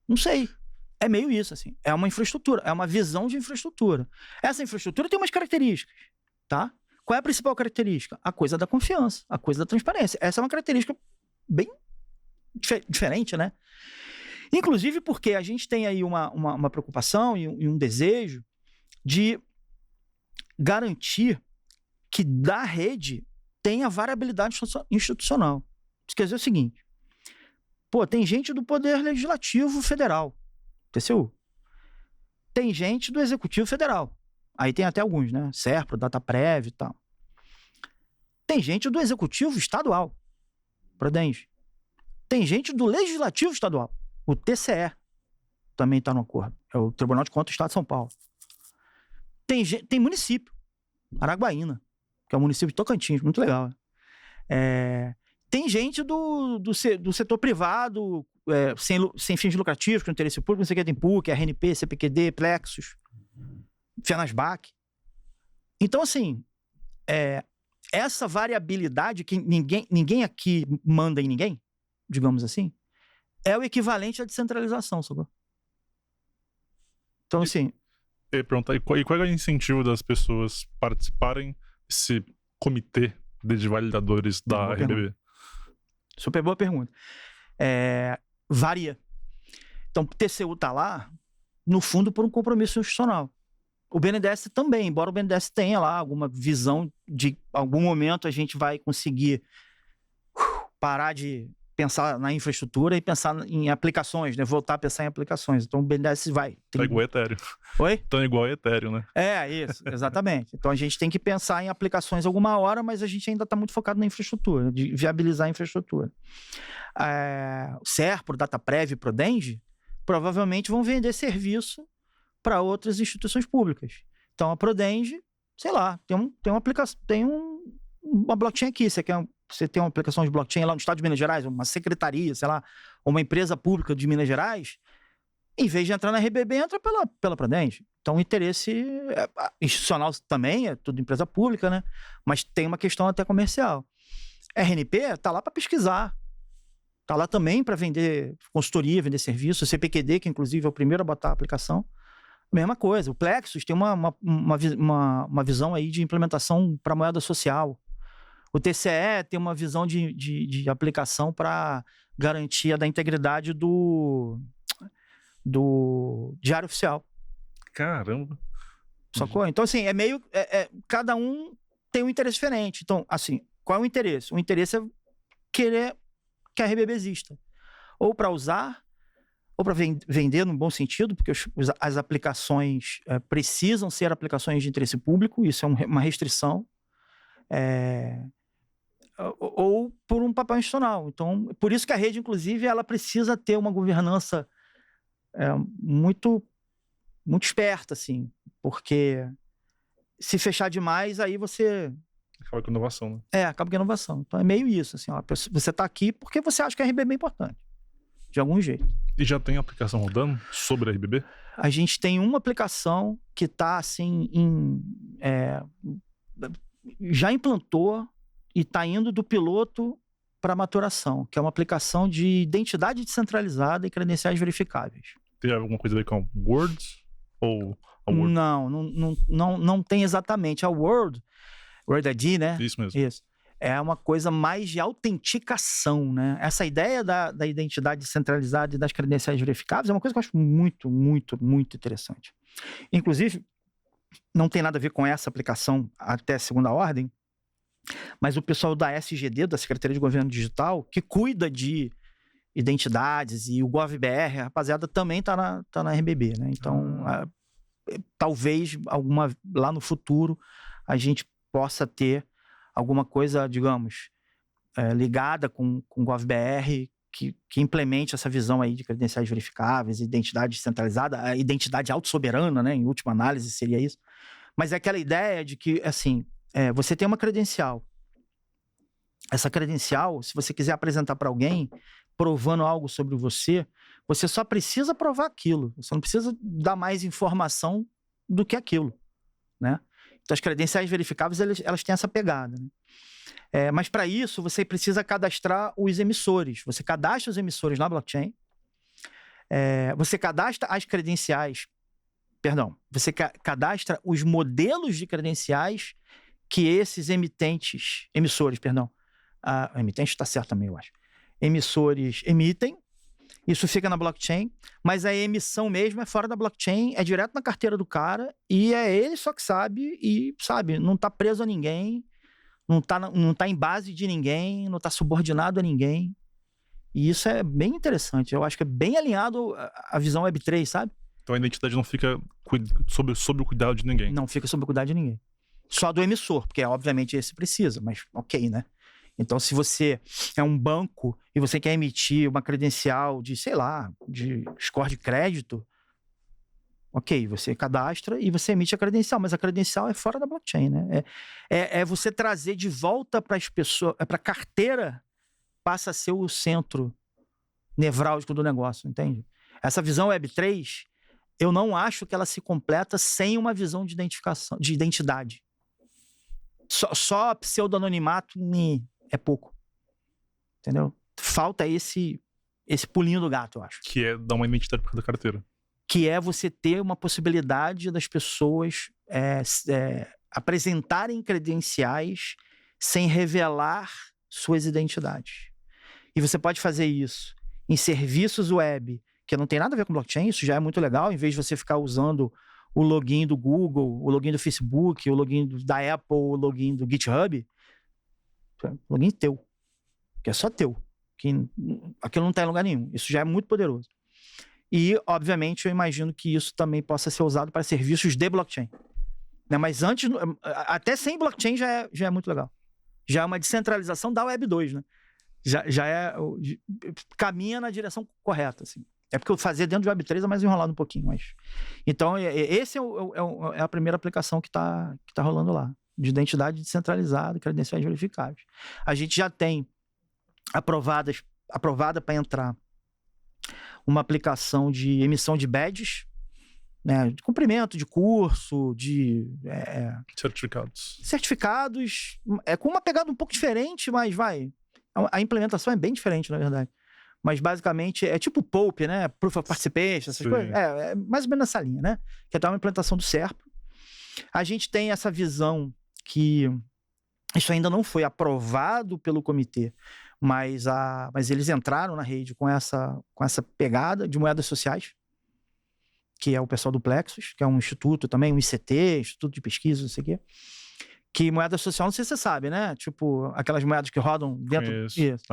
Não sei. É meio isso, assim. É uma infraestrutura. É uma visão de infraestrutura. Essa infraestrutura tem umas características, tá? Qual é a principal característica? A coisa da confiança, a coisa da transparência. Essa é uma característica bem diferente, né? Inclusive porque a gente tem aí uma preocupação e um desejo de garantir que da rede tenha variabilidade institucional. Isso quer dizer o seguinte, tem gente do Poder Legislativo Federal, TCU. Tem gente do Executivo Federal. Aí tem até alguns, né? Serpro, Dataprev e tal. Tem gente do Executivo Estadual, Prodenge. Tem gente do Legislativo Estadual, o TCE também está no acordo. É o Tribunal de Contas do Estado de São Paulo. Tem município, Araguaína, que é o município de Tocantins, muito legal. Tem gente do setor privado, sem fins lucrativos, com interesse público, não sei o que, tem PUC, RNP, CPQD, Plexus, FENASBAC. Então, assim, essa variabilidade que ninguém aqui manda em ninguém, digamos assim, é o equivalente à descentralização, sabe? Então, assim... E qual é o incentivo das pessoas participarem desse comitê de validadores da RBB? Super boa pergunta. Varia. Então, o TCU está lá, no fundo, por um compromisso institucional. O BNDES também, embora o BNDES tenha lá alguma visão de algum momento a gente vai conseguir parar de pensar na infraestrutura e pensar em aplicações, né? Voltar a pensar em aplicações. Então o BNDES vai. Tá igual Ethereum. Oi? Tá igual Ethereum, né? Isso, exatamente. Então a gente tem que pensar em aplicações alguma hora, mas a gente ainda está muito focado na infraestrutura, de viabilizar a infraestrutura. O Serpro, Dataprev e Prodenge provavelmente vão vender serviço para outras instituições públicas. Então a Prodenge, sei lá, tem uma aplicação, tem uma blockchain aqui, você tem uma aplicação de blockchain lá no estado de Minas Gerais, uma secretaria, sei lá, ou uma empresa pública de Minas Gerais, em vez de entrar na RBB, entra pela Prodenge. Então o interesse institucional também, é tudo empresa pública, né? Mas tem uma questão até comercial. RNP está lá para pesquisar, está lá também para vender consultoria, vender serviço, o CPQD, que inclusive é o primeiro a botar a aplicação, mesma coisa. O Plexus tem uma visão aí de implementação para moeda social. O TCE tem uma visão de aplicação para garantia da integridade do Diário Oficial. Caramba! Sacou? Então, assim, cada um tem um interesse diferente. Então, assim, qual é o interesse? O interesse é querer que a RBB exista. Ou para usar, ou para vender no bom sentido, porque as aplicações precisam ser aplicações de interesse público, isso é uma restrição. Ou por um papel institucional. Então, por isso que a rede, inclusive, ela precisa ter uma governança muito, muito esperta, assim, porque se fechar demais, aí você... Acaba com inovação, né? Acaba com inovação. Então é meio isso, assim, você está aqui porque você acha que a RBB é importante, de algum jeito. E já tem aplicação rodando sobre a RBB? A gente tem uma aplicação que está, assim, já implantou e está indo do piloto para a maturação, que é uma aplicação de identidade descentralizada e credenciais verificáveis. Tem alguma coisa a ver com Words? Ou a Word? Não tem exatamente. A Word ID, né? Isso mesmo. Isso. É uma coisa mais de autenticação, né? Essa ideia da identidade descentralizada e das credenciais verificáveis é uma coisa que eu acho muito, muito, muito interessante. Inclusive, não tem nada a ver com essa aplicação até segunda ordem, mas o pessoal da SGD, da Secretaria de Governo Digital, que cuida de identidades, e o GovBR, a rapaziada, também tá na RBB, né? Então, talvez lá no futuro a gente possa ter alguma coisa, digamos, ligada com o GovBR que implemente essa visão aí de credenciais verificáveis, identidade descentralizada, a identidade autossoberana, né? Em última análise seria isso. Mas é aquela ideia de que, assim, você tem uma credencial. Essa credencial, se você quiser apresentar para alguém, provando algo sobre você só precisa provar aquilo. Você não precisa dar mais informação do que aquilo, né? Então, as credenciais verificáveis, elas têm essa pegada, né? Mas para isso, você precisa cadastrar os emissores. Você cadastra os emissores na blockchain, você cadastra as credenciais, você cadastra os modelos de credenciais que esses emissores, emitente está certo também, eu acho. Emissores emitem, isso fica na blockchain, mas a emissão mesmo é fora da blockchain, é direto na carteira do cara, e é ele só que sabe, e sabe, não está preso a ninguém, não tá em base de ninguém, não está subordinado a ninguém. E isso é bem interessante. Eu acho que é bem alinhado à visão Web3, sabe? Então a identidade não fica sob o cuidado de ninguém. Não fica sob o cuidado de ninguém. Só do emissor, porque obviamente esse precisa, mas ok, né? Então, se você é um banco e você quer emitir uma credencial de, sei lá, de score de crédito, ok, você cadastra e você emite a credencial, mas a credencial é fora da blockchain, né? É você trazer de volta para as pessoas, para a carteira, passa a ser o centro nevrálgico do negócio, entende? Essa visão Web3, eu não acho que ela se completa sem uma visão de identificação, de identidade. Só pseudonimimato é pouco, entendeu? Falta esse pulinho do gato, eu acho. Que é dar uma identidade para cada carteira. Que é você ter uma possibilidade das pessoas apresentarem credenciais sem revelar suas identidades. E você pode fazer isso em serviços web, que não tem nada a ver com blockchain, isso já é muito legal, em vez de você ficar usando o login do Google, o login do Facebook, o login da Apple, o login do GitHub, login teu, que é só teu, que aquilo não está em lugar nenhum. Isso já é muito poderoso. E, obviamente, eu imagino que isso também possa ser usado para serviços de blockchain. Né? Mas antes, até sem blockchain já é muito legal. Já é uma descentralização da Web 2, né? Caminha na direção correta, assim. É porque eu fazer dentro de Web 3 é mais enrolado um pouquinho, mas... Então, esse é a primeira aplicação que tá rolando lá, de identidade descentralizada, credenciais verificáveis. A gente já tem aprovada para entrar uma aplicação de emissão de badges, né, de cumprimento de curso, de... Certificados, com uma pegada um pouco diferente, mas a implementação é bem diferente, na verdade. Mas, basicamente, é tipo POAP, né? Proof of Participation, essas coisas. É mais ou menos nessa linha, né? Que é uma implementação do SERP. A gente tem essa visão que isso ainda não foi aprovado pelo comitê, mas eles entraram na rede com essa pegada de moedas sociais, que é o pessoal do Plexus, que é um instituto também, um ICT, Instituto de Pesquisa, não sei o quê. Que moeda social, não sei se você sabe, né? Tipo, aquelas moedas que rodam dentro... Isso.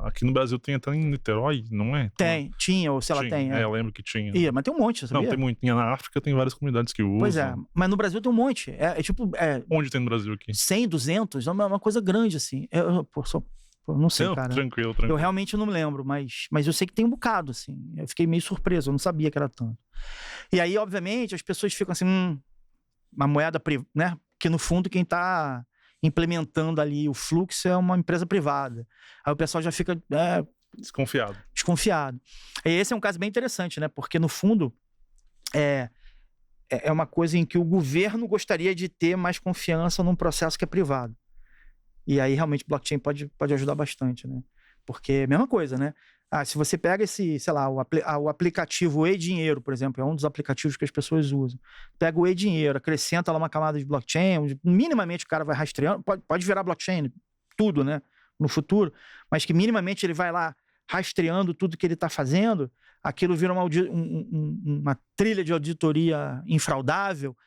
Aqui no Brasil tem até em Niterói, não é? Tinha, ou sei lá, tem. Eu lembro que tinha. Mas tem um monte, sabia? Não, tem muito. Na África tem várias comunidades que usam. Pois é, mas no Brasil tem um monte. Onde tem no Brasil aqui? 100, 200, é uma coisa grande, assim. Eu não sei, cara. Tranquilo. Eu realmente não me lembro, mas eu sei que tem um bocado, assim. Eu fiquei meio surpreso, eu não sabia que era tanto. E aí, obviamente, as pessoas ficam assim, uma moeda, né? Que no fundo quem está implementando ali o fluxo é uma empresa privada. Aí o pessoal já fica desconfiado. E esse é um caso bem interessante, né? Porque no fundo é uma coisa em que o governo gostaria de ter mais confiança num processo que é privado. E aí realmente blockchain pode ajudar bastante, né? Porque é a mesma coisa, né? Se você pega sei lá, o aplicativo e-dinheiro, por exemplo, é um dos aplicativos que as pessoas usam. Pega o e-dinheiro, acrescenta lá uma camada de blockchain, onde minimamente o cara vai rastreando, pode virar blockchain, tudo, né, no futuro, mas que minimamente ele vai lá rastreando tudo que ele está fazendo, aquilo vira uma trilha de auditoria infraudável,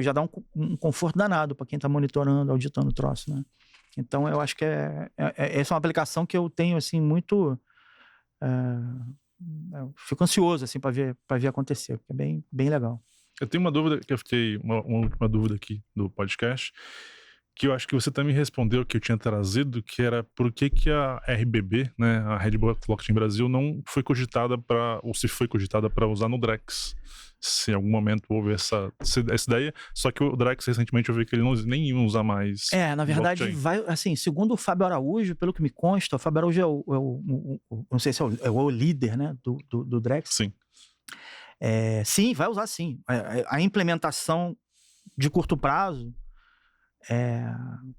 já dá um conforto danado para quem está monitorando, auditando o troço, né? Então, eu acho que essa é uma aplicação que eu tenho, assim, muito... eu fico ansioso assim para ver acontecer, porque é bem, bem legal. Eu tenho uma dúvida que eu fiquei, uma última dúvida aqui do podcast, que eu acho que você também respondeu, que eu tinha trazido, que era por que a RBB, né, a Red Bull Blockchain Brasil, não foi cogitada ou se foi cogitada para usar no Drex. Se em algum momento houve essa ideia, só que o Drex recentemente eu vi que ele nem usa mais. Na verdade, blockchain. Assim, segundo o Fábio Araújo, pelo que me consta, o Fábio Araújo não sei se é o líder, né, do Drex. Sim. Sim, vai usar sim. A implementação de curto prazo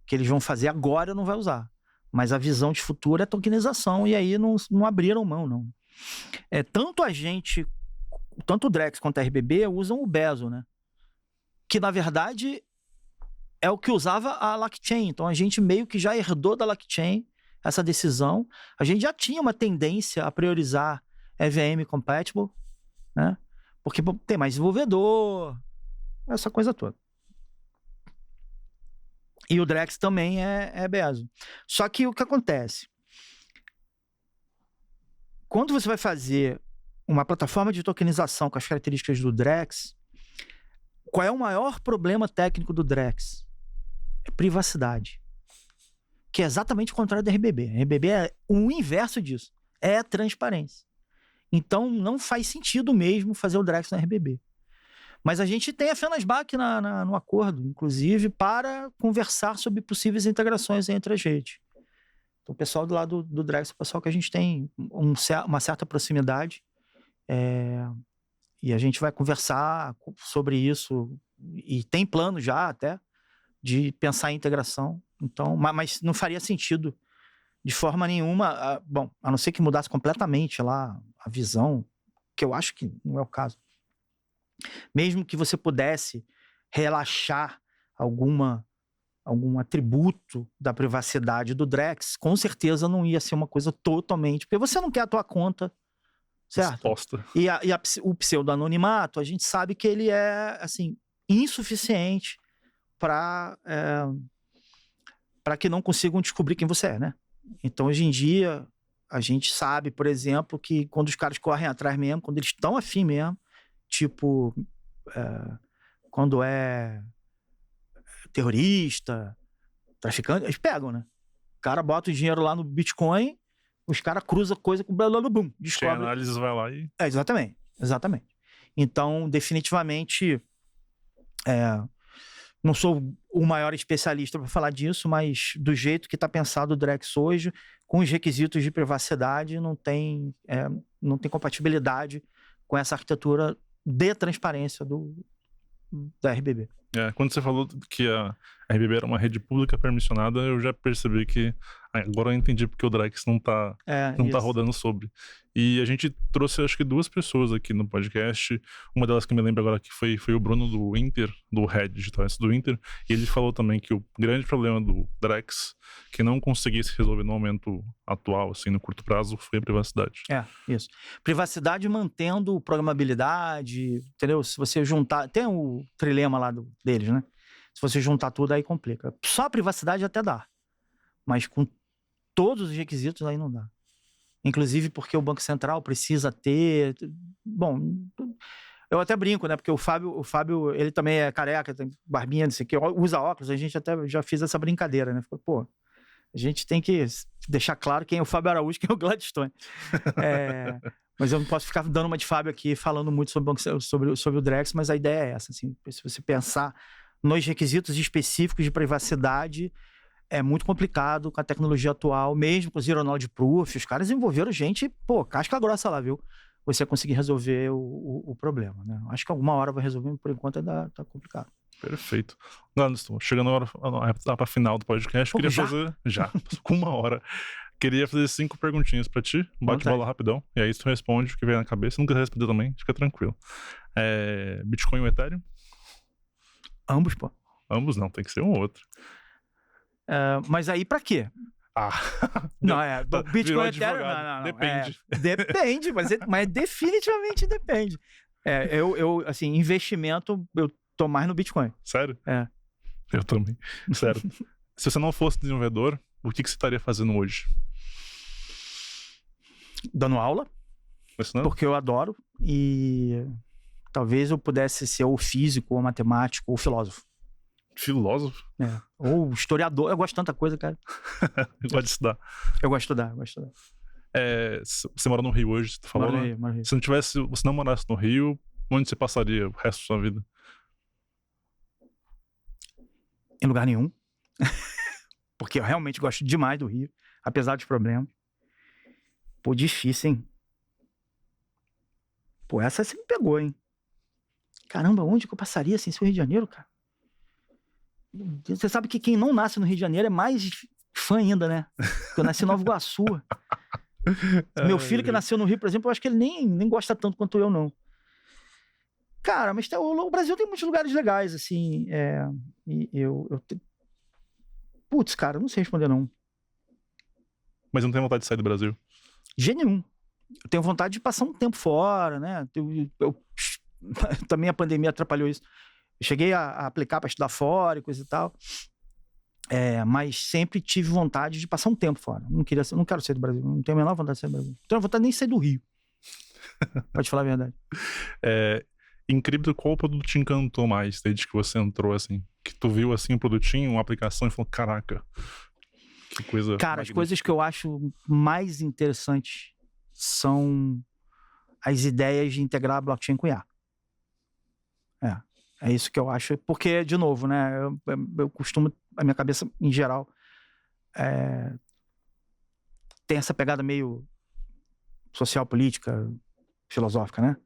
que eles vão fazer agora não vai usar. Mas a visão de futuro é tokenização, e aí não abriram mão, não. Tanto o Drex quanto a RBB usam o Bezo, né? Que, na verdade, é o que usava a Lockchain. Então, a gente meio que já herdou da Lockchain essa decisão. A gente já tinha uma tendência a priorizar EVM compatible, né? Porque tem mais desenvolvedor, essa coisa toda. E o Drex também é Bezo. Só que o que acontece? Quando você vai fazer uma plataforma de tokenização com as características do Drex, qual é o maior problema técnico do Drex? É privacidade. Que é exatamente o contrário da RBB. A RBB é o inverso disso. É transparência. Então, não faz sentido mesmo fazer o Drex na RBB. Mas a gente tem a Fenasbac no acordo, inclusive, para conversar sobre possíveis integrações entre as redes. Então, o pessoal do lado do Drex é o pessoal que a gente tem uma certa proximidade. E a gente vai conversar sobre isso. E tem plano já até de pensar em integração. Então, mas não faria sentido de forma nenhuma, a não ser que mudasse completamente lá a visão, que eu acho que não é o caso. Mesmo que você pudesse relaxar algum atributo da privacidade do Drex, com certeza não ia ser uma coisa totalmente... Porque você não quer a tua conta, certo? Exposta. E o pseudo-anonimato, a gente sabe que ele é, assim, insuficiente para que não consigam descobrir quem você é, né? Então, hoje em dia, a gente sabe, por exemplo, que quando os caras correm atrás mesmo, quando eles estão afim mesmo, tipo, quando é terrorista, traficante, eles pegam, né? O cara bota o dinheiro lá no Bitcoin, os caras cruzam coisa com blá, blá, blá, bum, descobre. Tem análises, vai lá e... Exatamente. Então, definitivamente, não sou o maior especialista para falar disso, mas do jeito que está pensado o Drex hoje, com os requisitos de privacidade, não tem compatibilidade com essa arquitetura de transparência da RBB. Quando você falou que a RBB era uma rede pública permissionada, eu já percebi que... Agora eu entendi porque o Drex não tá rodando sobre. E a gente trouxe, acho que 2 pessoas aqui no podcast. Uma delas que me lembro agora que foi o Bruno do Inter, do Red Digital do Inter. E ele falou também que o grande problema do Drex, que não conseguisse resolver no momento atual, assim, no curto prazo, foi a privacidade. Isso. Privacidade mantendo programabilidade, entendeu? Se você juntar... Tem o trilema lá deles, né? Se você juntar tudo, aí complica. Só a privacidade até dá. Mas com todos os requisitos, aí não dá. Inclusive porque o Banco Central precisa ter... Bom, eu até brinco, né? Porque o Fábio, ele também é careca, tem barbinha, não sei o que, usa óculos, a gente até já fez essa brincadeira, né? Pô, a gente tem que deixar claro quem é o Fábio Araújo, quem é o Gladstone. Mas eu não posso ficar dando uma de Fábio aqui, falando muito sobre o Drex, mas a ideia é essa, assim, se você pensar nos requisitos específicos de privacidade, é muito complicado com a tecnologia atual, mesmo com o Zero Knowledge Proof, os caras envolveram gente, casca grossa lá, viu? Você conseguir resolver o problema, né? Acho que alguma hora vai resolver, mas por enquanto ainda tá complicado. Perfeito. Anderson, chegando a etapa final do podcast, queria fazer... Já, com 1 hora. Queria fazer 5 perguntinhas pra ti, bate-bola rapidão, e aí tu responde o que vem na cabeça. Não quiser responder também, fica tranquilo. Bitcoin ou Ethereum? Ambos, pô. Ambos não, tem que ser um ou outro. Mas aí pra quê? Não, Bitcoin e Ethereum, não. Depende. Depende, mas definitivamente depende. Assim, investimento, eu tô mais no Bitcoin. Sério? Eu também. Sério. Se você não fosse desenvolvedor, o que você estaria fazendo hoje? Dando aula. Ensinando? Porque eu adoro. E talvez eu pudesse ser ou físico, ou matemático, ou filósofo. Filósofo? Ou historiador. Eu gosto de tanta coisa, cara. Eu gosto de estudar. Eu gosto de estudar. Você mora no Rio hoje, você falou, né? Moro no Rio. Se você não morasse no Rio, onde você passaria o resto da sua vida? Em lugar nenhum. Porque eu realmente gosto demais do Rio, apesar dos problemas. Pô, difícil, hein? Pô, essa você me pegou, hein? Caramba, onde que eu passaria sem ser o Rio de Janeiro, cara? Você sabe que quem não nasce no Rio de Janeiro é mais fã ainda, né? Porque eu nasci em Nova Iguaçu. Meu filho que nasceu no Rio, por exemplo, eu acho que ele nem gosta tanto quanto eu, não. Cara, mas o Brasil tem muitos lugares legais, assim. Putz, cara, eu não sei responder, não. Mas não tem vontade de sair do Brasil? De jeito nenhum. Eu tenho vontade de passar um tempo fora, né? Também a pandemia atrapalhou isso. Eu cheguei a aplicar para estudar fora e coisa e tal. Mas sempre tive vontade de passar um tempo fora. Não quero sair do Brasil. Não tenho a menor vontade de sair do Brasil. Não tenho vontade nem de sair do Rio. Pode falar a verdade. Incrível, qual produto te encantou mais desde que você entrou, assim? Que tu viu, assim, um produtinho, uma aplicação e falou, caraca, que coisa Cara, as coisas que eu acho mais interessantes são as ideias de integrar a blockchain com IA. É isso que eu acho. Porque, de novo, né? Eu costumo, a minha cabeça, em geral, tem essa pegada meio social, política, filosófica, né?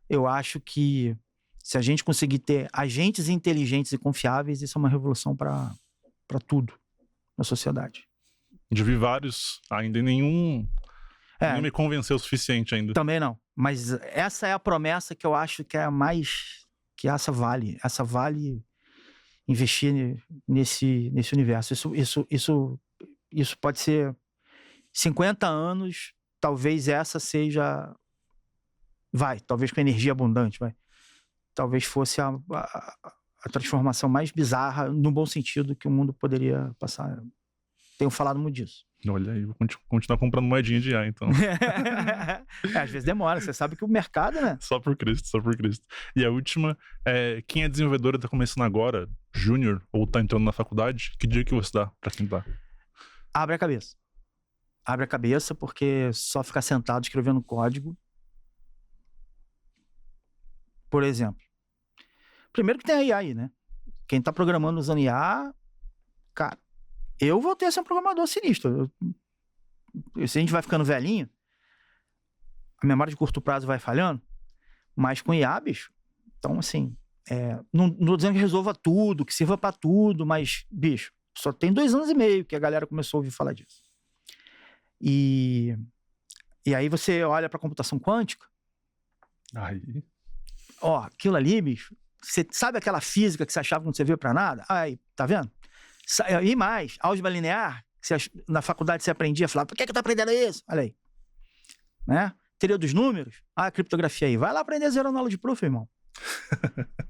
Eu acho que se a gente conseguir ter agentes inteligentes e confiáveis, isso é uma revolução para tudo na sociedade. Já vi vários, ainda nenhum me convenceu o suficiente ainda. Também não. Mas essa é a promessa que eu acho que é a mais... que essa vale investir nesse universo. Isso pode ser 50 anos, talvez essa seja... talvez com energia abundante, talvez fosse a transformação mais bizarra, no bom sentido, que o mundo poderia passar. Tenho falado muito disso. Olha aí, vou continuar comprando moedinha de IA, então. Às vezes demora, você sabe que o mercado, né? Só por Cristo. E a última, quem é desenvolvedor e tá começando agora, júnior, ou tá entrando na faculdade, que dica que você dá pra quem tá? Abre a cabeça. Abre a cabeça, porque só ficar sentado escrevendo código. Por exemplo. Primeiro que tem a IA aí, né? Quem tá programando usando IA, cara, eu voltei a ser um programador sinistro. Se a gente vai ficando velhinho, a memória de curto prazo vai falhando, mas com IA, bicho, então assim, não tô dizendo que resolva tudo, que sirva pra tudo, mas, bicho, só tem 2 anos e meio que a galera começou a ouvir falar disso. E aí você olha pra computação quântica, Aí... aquilo ali, bicho, você sabe aquela física que você achava que não servia pra nada? Aí, tá vendo? E mais, álgebra linear, que na faculdade você aprendia, falava, por que eu tô aprendendo isso? Olha aí. Né? Teoria dos números, a criptografia aí. Vai lá aprender zero na aula de proof, irmão.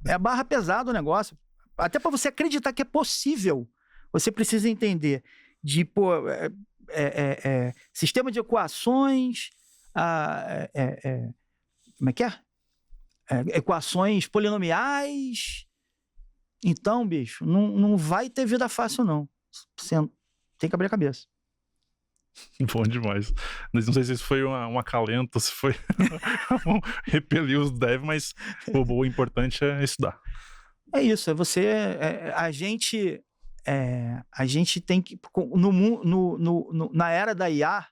É barra pesada o negócio. Até para você acreditar que é possível, você precisa entender de, sistema de equações, como é que é? Equações polinomiais. Então, bicho, não vai ter vida fácil, não. Você tem que abrir a cabeça. Bom demais. Não sei se isso foi um acalento, se foi repelir os devs, mas o importante é estudar. É isso, a gente tem que, na era da IA,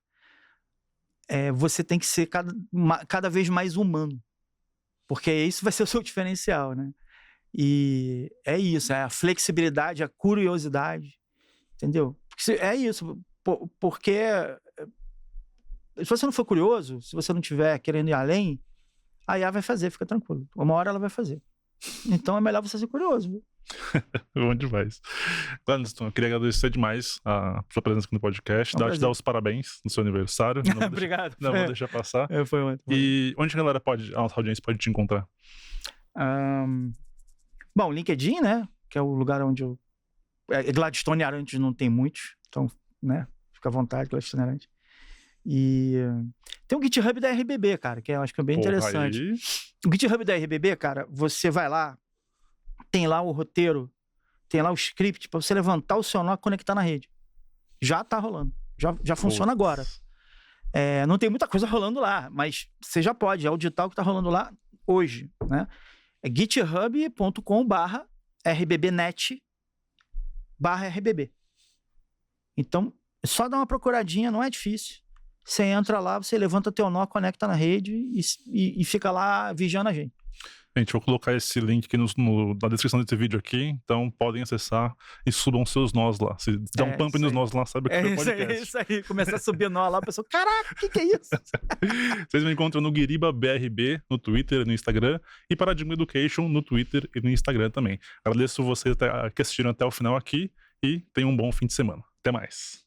você tem que ser cada vez mais humano, porque isso vai ser o seu diferencial, né? E é isso, a flexibilidade, a curiosidade, entendeu? É isso, porque se você não for curioso, se você não estiver querendo ir além, a IA vai fazer, fica tranquilo. Uma hora ela vai fazer. Então é melhor você ser curioso, viu? Bom demais. Gladstone, eu queria agradecer demais a sua presença aqui no podcast, te dar os parabéns no seu aniversário. Obrigado. Não vou deixar passar. Foi muito. E onde a galera a nossa audiência pode te encontrar? Bom, LinkedIn, né? Que é o lugar onde eu... Gladstone Arantes não tem muitos, então, né? Fica à vontade, Gladstone Arantes. E tem o GitHub da RBB, cara, que eu acho que é bem interessante. Aí... O GitHub da RBB, cara, você vai lá, tem lá o roteiro, tem lá o script para você levantar o seu nó e conectar na rede. Já tá rolando, já funciona agora. Não tem muita coisa rolando lá, mas você já pode auditar o que tá rolando lá hoje, né? É github.com/rbbnet/RBB. Então, é só dar uma procuradinha, não é difícil. Você entra lá, você levanta teu nó, conecta na rede e fica lá vigiando a gente. Gente, vou colocar esse link aqui na descrição desse vídeo aqui, então podem acessar e subam seus nós lá. Se der um pump nos nós lá, sabe que é o podcast. Isso aí. Começa a subir nó lá, a pessoa, caraca, o que é isso? Vocês me encontram no Guiriba BRB, no Twitter e no Instagram, e Paradigma Education no Twitter e no Instagram também. Agradeço vocês que assistiram até o final aqui e tenham um bom fim de semana. Até mais.